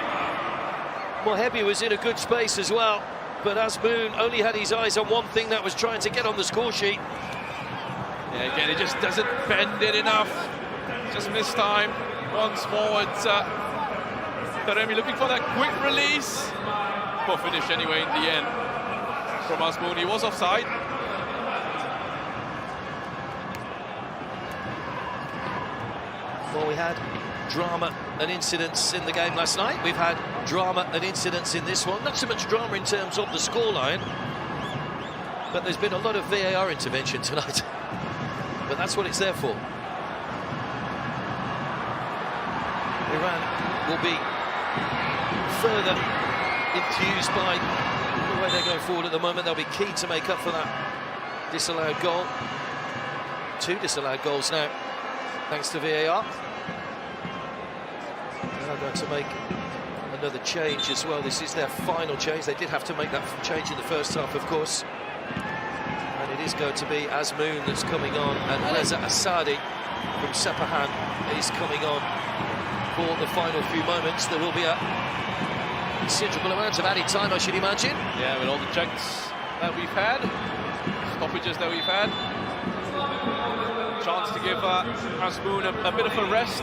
Mohebi was in a good space as well. But Azmoun only had his eyes on one thing, that was trying to get on the score sheet. Yeah, again, it just doesn't bend it enough. Just missed time. Once more, it's Taremi looking for that quick release. Poor finish anyway in the end from Azmoun. He was offside. Well, we had drama and incidents in the game last night. We've had drama and incidents in this one. Not so much drama in terms of the scoreline, but there's been a lot of VAR intervention tonight. But that's what it's there for. Iran will be further enthused by the way they're going forward at the moment. They'll be keen to make up for that disallowed goal. 2 disallowed goals now, thanks to VAR. They're going to make another change as well. This is their final change. They did have to make that change in the first half, of course. And it is going to be Azmoun that's coming on, and Reza Asadi from Sepahan is coming on for the final few moments. There will be a considerable amount of added time, I should imagine. Yeah, with all the checks that we've had, stoppages that we've had. Chance to give Azmoun a bit of a rest.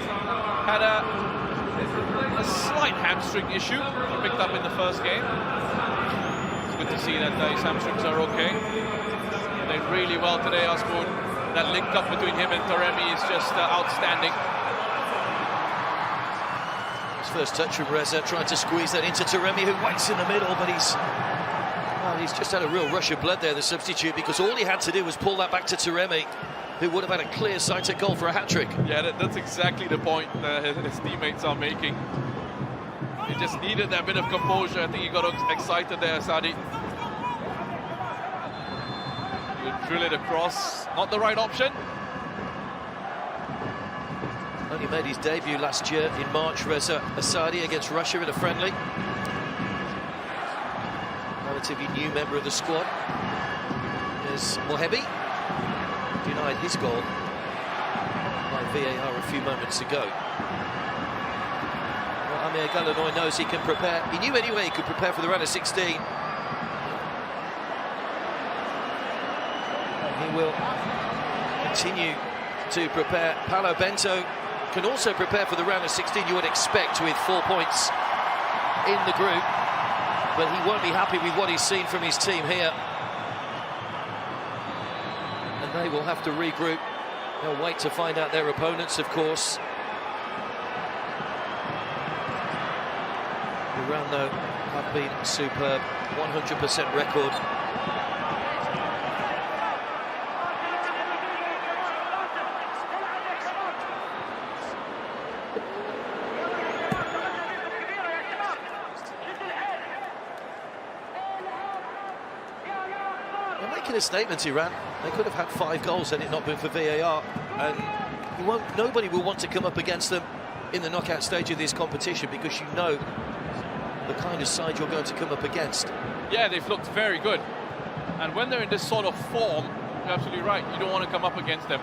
Had a slight hamstring issue he picked up in the first game. It's good to see that his hamstrings are okay. Played really well today, Azmoun. That link up between him and Taremi is just outstanding. His first touch from Reza, trying to squeeze that into Taremi, who waits in the middle, but he's just had a real rush of blood there, the substitute, because all he had to do was pull that back to Taremi, who would have had a clear sighted goal for a hat-trick. Yeah, that's exactly the point his teammates are making. He just needed that bit of composure. I think he got excited there, Sadi. You drill it across, not the right option. Only made his debut last year in March, Reza Asadi, against Russia in a friendly. Relatively new member of the squad. There's Mohebi. Denied his goal by VAR a few moments ago. Well, Amir Galanoy knows he can prepare. He knew anyway he could prepare for the round of 16. And he will continue to prepare. Paolo Bento can also prepare for the round of 16, you would expect, with 4 points in the group. But he won't be happy with what he's seen from his team here. They will have to regroup. They'll wait to find out their opponents, of course. Iran, though, have been superb. 100% record. They're making a statement, Iran. They could have had 5 goals had it not been for VAR, and nobody will want to come up against them in the knockout stage of this competition, because you know the kind of side you're going to come up against. Yeah, they've looked very good, and when they're in this sort of form, you're absolutely right, you don't want to come up against them.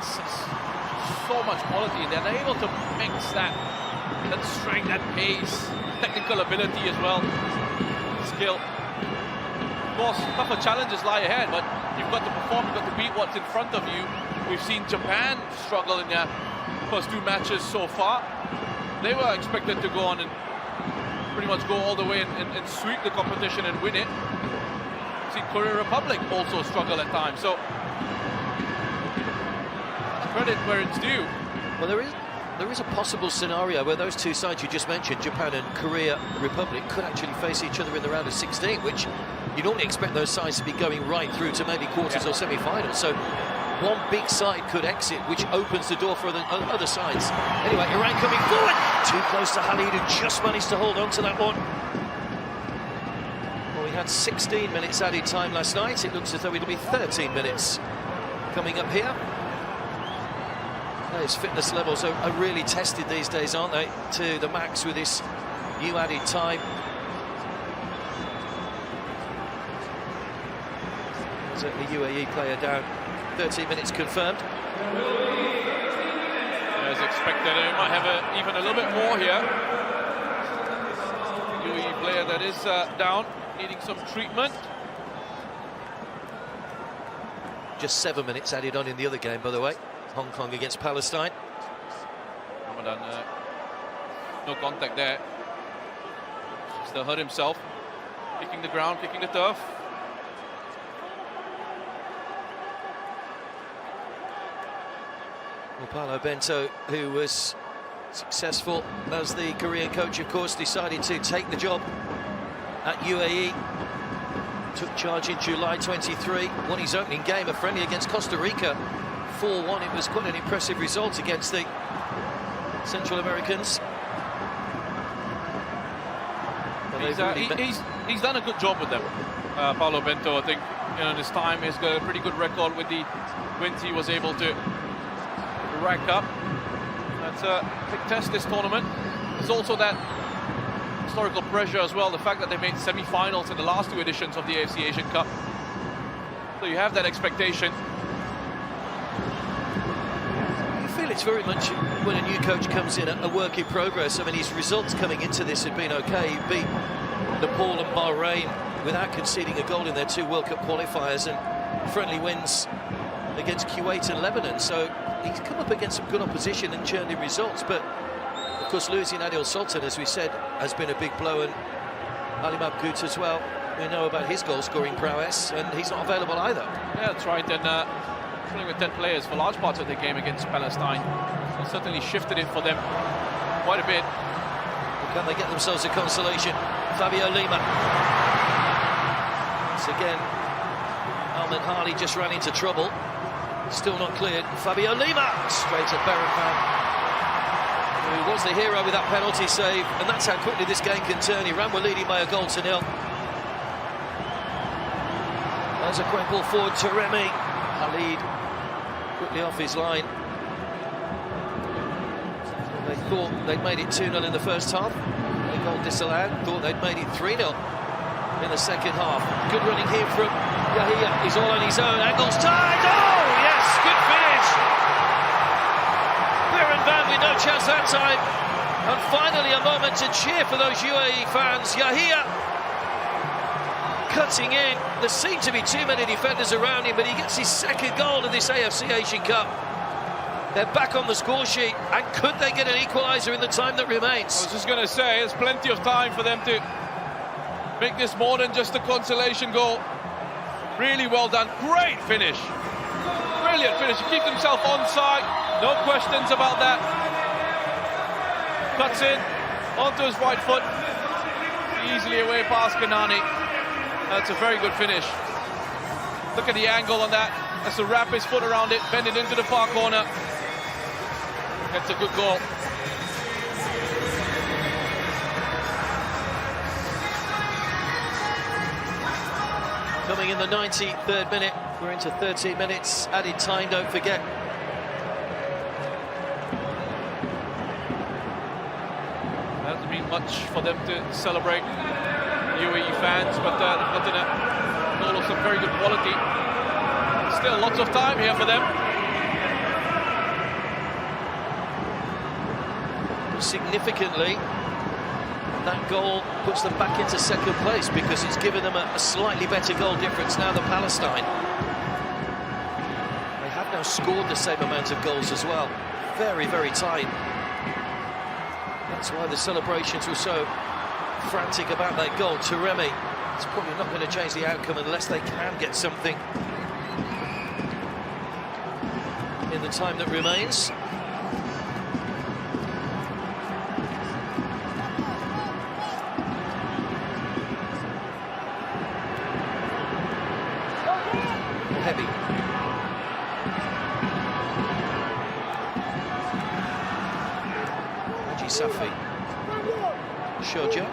so much quality, and they're able to mix that strength, that pace, technical ability as well, skill. Of course, tougher challenges lie ahead, but you've got to perform, you've got to beat what's in front of you. We've seen Japan struggle in their first 2 matches so far. They were expected to go on and pretty much go all the way and sweep the competition and win it. We've seen Korea Republic also struggle at times, so credit where it's due. Well, there is a possible scenario where those two sides you just mentioned, Japan and Korea Republic, could actually face each other in the round of 16, which you normally expect those sides to be going right through to maybe quarters or semi-finals. So one big side could exit, which opens the door for the other sides. Anyway, Iran coming forward, too close to Khalid, who just managed to hold on to that one. Well, we had 16 minutes added time last night. It looks as though it'll be 13 minutes coming up here. His fitness levels are really tested these days, aren't they, to the max with this new added time. Certainly UAE player down. 13 minutes confirmed. As expected, he might have even a little bit more here. UAE player that is down, needing some treatment. Just 7 minutes added on in the other game, by the way. Hong Kong against Palestine. Ramadan, no contact there. Still hurt himself. Kicking the ground, kicking the turf. Well, Paolo Bento, who was successful as the Korean coach, of course, decided to take the job at UAE. Took charge in July 23, won his opening game, a friendly against Costa Rica, 4-1. It was quite an impressive result against the Central Americans. He's done a good job with them, Paolo Bento. I think in his time he's got a pretty good record with the wins he was able to rack up. That's a big test this tournament. There's also that historical pressure as well, the fact that they made semi-finals in the last 2 editions of the AFC Asian Cup. So you have that expectation. I feel it's very much, when a new coach comes in, a work in progress. I mean, his results coming into this have been okay. He beat Nepal and Bahrain without conceding a goal in their 2 World Cup qualifiers, and friendly wins against Kuwait and Lebanon. So he's come up against some good opposition and churned in results. But of course, losing Adil Sultan, as we said, has been a big blow, and Ali Mabgout as well. We know about his goal-scoring prowess, and he's not available either. Yeah, that's right. And playing with 10 players for large parts of the game against Palestine, it certainly shifted it for them quite a bit. Can they get themselves a consolation? Fabio Lima. Once again, Ahmed Harley just ran into trouble. Still not cleared. Fabio Lima straight at Berenfan, who was the hero with that penalty save, and that's how quickly this game can turn. Iran were leading by a goal to nil. There's a quick ball forward to Remy. Khalid quickly off his line. They thought they'd made it 2-0 in the first half. The goal disallowed. Thought they'd made it 3-0 in the second half. Good running here from Yahia. He's all on his own. Angles tied. Oh, yes, good finish. Berenfan with no chance that time. And finally a moment to cheer for those UAE fans. Yahia cutting in. There seem to be too many defenders around him, but he gets his second goal in this AFC Asian Cup. They're back on the score sheet, and could they get an equaliser in the time that remains? I was just going to say, there's plenty of time for them to make this more than just a consolation goal. Really well done. Great finish. Brilliant finish. He keeps himself onside. No questions about that. Cuts in onto his right foot. Easily away past Kanani. That's a very good finish. Look at the angle on that. That's to wrap his foot around it, bend it into the far corner. That's a good goal. Coming in the 93rd minute, we're into 13 minutes added time, don't forget. There hasn't been much for them to celebrate, UAE fans, but they've gotten a goal of some very good quality. Still lots of time here for them. Significantly, that goal puts them back into second place because it's given them a slightly better goal difference now than Palestine. They have now scored the same amount of goals as well. Very, very tight. That's why the celebrations were so frantic about that goal. Taremi, it's probably not going to change the outcome unless they can get something in the time that remains. Heavy. Safi. Shoja.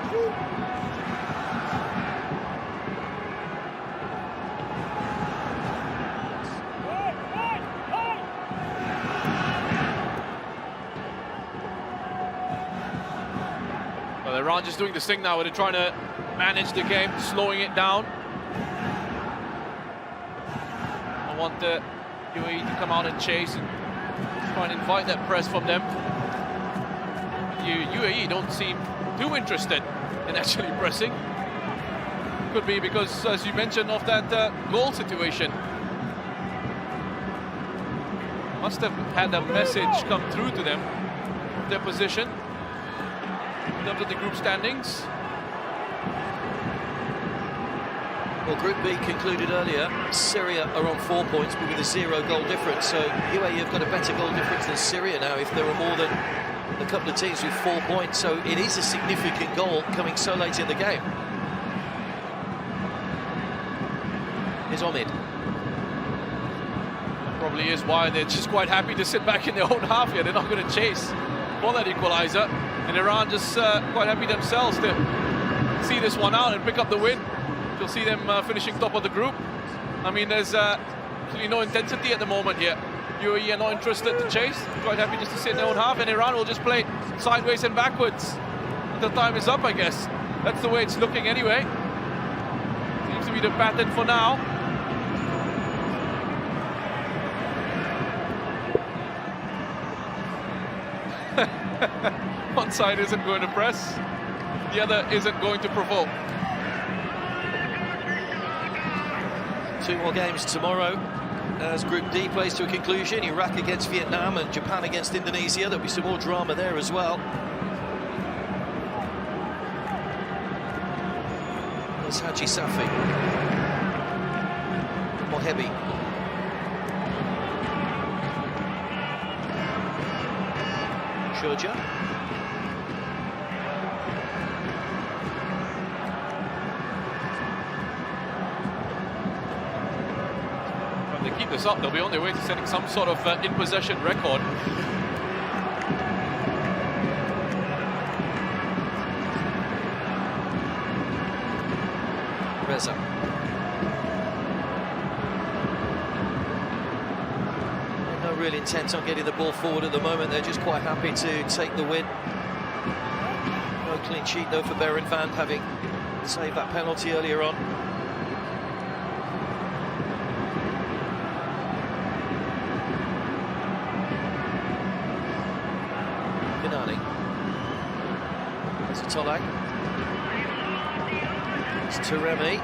Well, Iran just doing this thing now where they're trying to manage the game, slowing it down. I want the UAE to come out and chase and try and invite that press from them. UAE don't seem too interested in actually pressing. Could be because, as you mentioned, of that goal situation. Must have had a message come through to them of their position in terms of the group standings. Well, Group B concluded earlier. Syria are on 4 points, but with a 0 goal difference. So UAE have got a better goal difference than Syria now if there are more than a couple of teams with 4 points, so it is a significant goal coming so late in the game. Here's Omid. Probably is why they're just quite happy to sit back in their own half here. They're not going to chase for that equaliser, and Iran just quite happy themselves to see this one out and pick up the win. You'll see them finishing top of the group. I mean, there's absolutely no intensity at the moment here. UAE are not interested to chase, quite happy just to sit in their own half, and Iran will just play sideways and backwards until time is up, I guess. That's the way it's looking anyway. Seems to be the pattern for now. One side isn't going to press, the other isn't going to provoke. 2 more games tomorrow as Group D plays to a conclusion. Iraq against Vietnam and Japan against Indonesia. There'll be some more drama there as well. There's Haji Safi. Mohebi. Shoja. If they keep this up, they'll be on their way to setting some sort of in-possession record. Reza. No real intent on getting the ball forward at the moment. They're just quite happy to take the win. No clean sheet though for Berin Van, having saved that penalty earlier on. Kanani. It's Tolak. It's Taremi.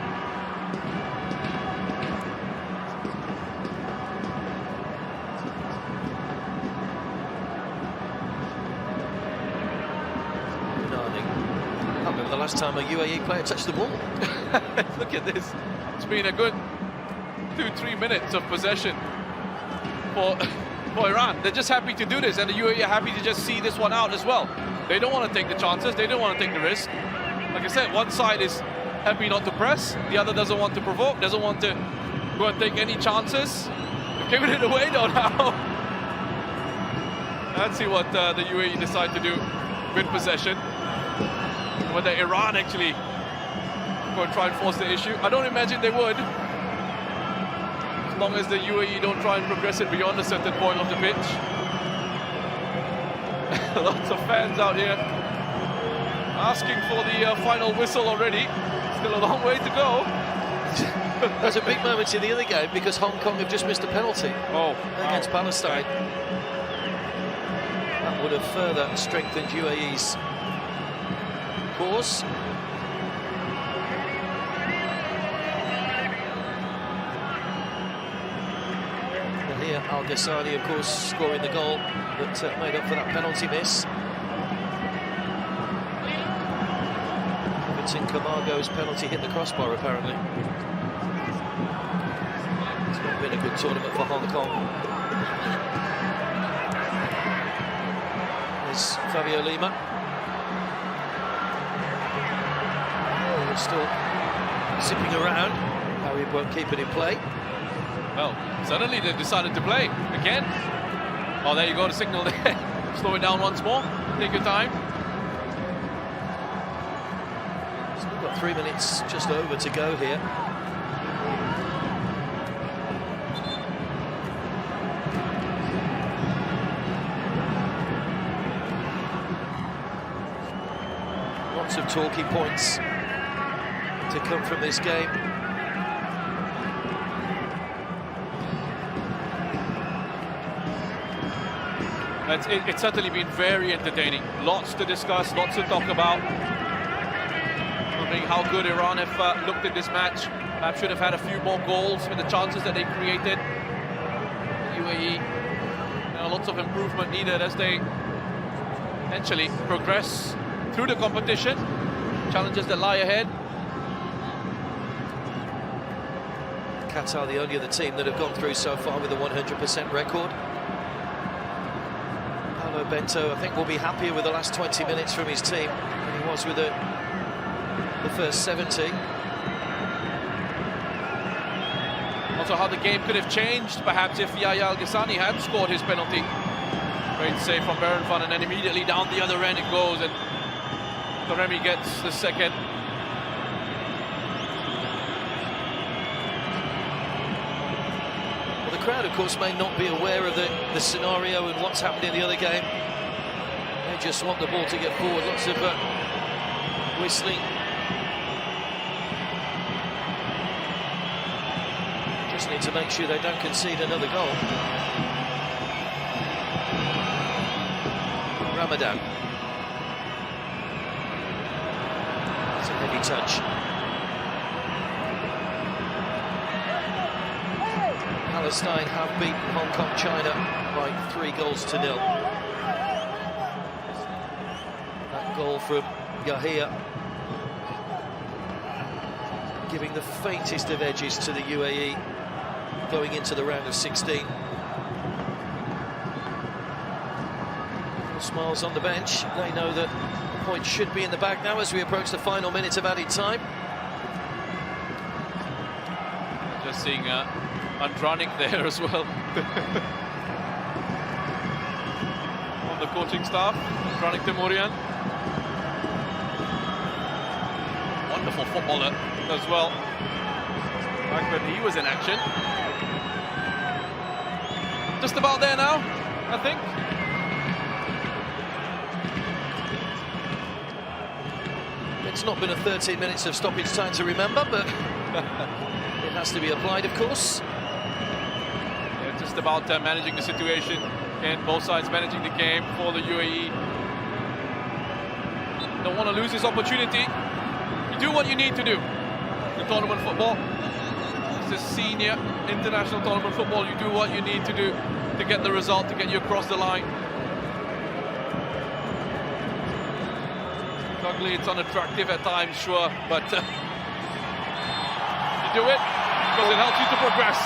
The last time a UAE player touched the ball. Look at this. It's been a good 2-3 minutes of possession for Iran. They're just happy to do this, and the UAE are happy to just see this one out as well. They don't want to take the chances. They don't want to take the risk. Like I said, one side is happy not to press. The other doesn't want to provoke, doesn't want to go and take any chances. They're giving it away though now. Let's see what the UAE decide to do with possession. Whether Iran actually go and try and force the issue. I don't imagine they would, as long as the UAE don't try and progress it beyond a certain point of the pitch. Lots of fans out here asking for the final whistle already. Still a long way to go. There's a big moment in the other game because Hong Kong have just missed a penalty against Palestine. That would have further strengthened UAE's cause. And here, Al Ghassani, of course, scoring the goal that made up for that penalty miss. Vincent Camargo's penalty hit the crossbar, apparently. It's not been a good tournament for Hong Kong. There's Fabio Lima. Oh, still zipping around. Harry won't keep it in play. Well, suddenly they decided to play again. Oh, there you go, the signal there. Slow it down once more. Take your time. Still got 3 minutes just over to go here. Lots of talking points to come from this game. It's certainly been very entertaining. Lots to discuss, lots to talk about. Wondering how good Iran have looked at this match. Perhaps should have had a few more goals with the chances that they created. UAE, lots of improvement needed as they eventually progress through the competition. Challenges that lie ahead. Qatar, the only other team that have gone through so far with a 100% record. Bento, I think, will be happier with the last 20 minutes from his team than he was with the first 70. Also, how the game could have changed, perhaps, if Yahya Al Ghassani had scored his penalty. Great save from Berenvan, and then immediately down the other end it goes, and Taremi gets the second. Well, the crowd, of course, may not be aware of the scenario and what's happened in the other game. They just want the ball to get forward. Lots of whistling. Just need to make sure they don't concede another goal. Ramadan. It's a heavy touch. Palestine have beaten Hong Kong, China by 3-0. That goal from Yahya giving the faintest of edges to the UAE going into the round of 16. Smiles on the bench. They know that the point should be in the bag now as we approach the final minutes of added time. Just seeing Andranik there as well. On the coaching staff, Andranik Temurian. Wonderful footballer as well. Back when he was in action. Just about there now, I think. It's not been a 13 minutes of stoppage time to remember, but it has to be applied, of course. Yeah, just about managing the situation, and both sides managing the game for the UAE. Don't want to lose this opportunity. You do what you need to do. The tournament football, this is senior international tournament football. You do what you need to do to get the result, to get you across the line. Ugly, it's unattractive at times, sure, but you do it because it helps you to progress.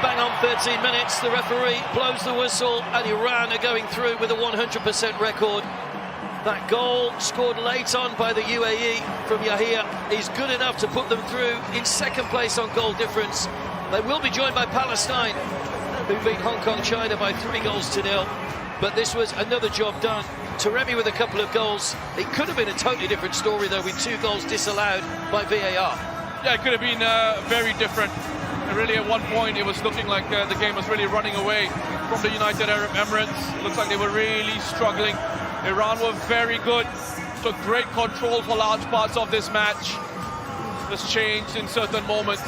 Bang on 13 minutes, the referee blows the whistle, and Iran are going through with a 100% record. That goal scored late on by the UAE from Yahya is good enough to put them through in second place on goal difference. They will be joined by Palestine, who beat Hong Kong, China by 3-0. But this was another job done. Taremi with a couple of goals. It could have been a totally different story, though, with 2 goals disallowed by VAR. Yeah, it could have been very different. And really, at one point, it was looking like the game was really running away from the United Arab Emirates. Looks like they were really struggling. Iran were very good. Took great control for large parts of this match. Just changed in certain moments.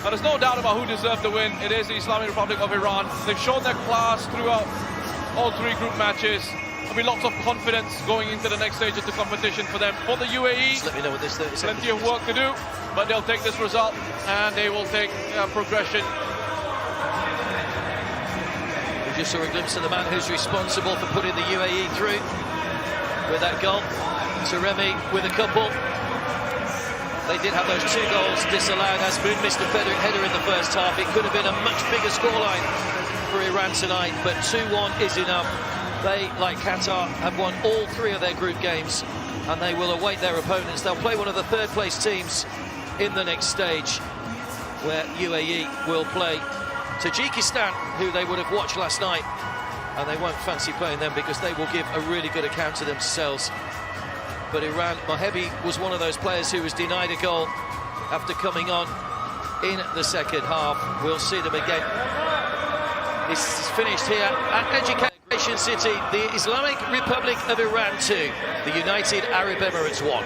But there's no doubt about who deserved the win. It is the Islamic Republic of Iran. They've shown their class throughout all 3 group matches. There'll be lots of confidence going into the next stage of the competition for them. For the UAE, Just let me know what this 30 seconds plenty of work to do, but they'll take this result and they will take progression. We just saw a glimpse of the man who's responsible for putting the UAE through with that goal. Taremi with a couple. They did have those 2 goals disallowed. Asmoon missed a header in the first half. It could have been a much bigger scoreline for Iran tonight, but 2-1 is enough. They, like Qatar, have won all 3 of their group games, and they will await their opponents. They'll play one of the third-place teams in the next stage, where UAE will play Tajikistan, who they would have watched last night, and they won't fancy playing them because they will give a really good account of themselves. But Iran, Mohebi was one of those players who was denied a goal after coming on in the second half. We'll see them again. This is finished here at Education City, the Islamic Republic of Iran 2, the United Arab Emirates 1.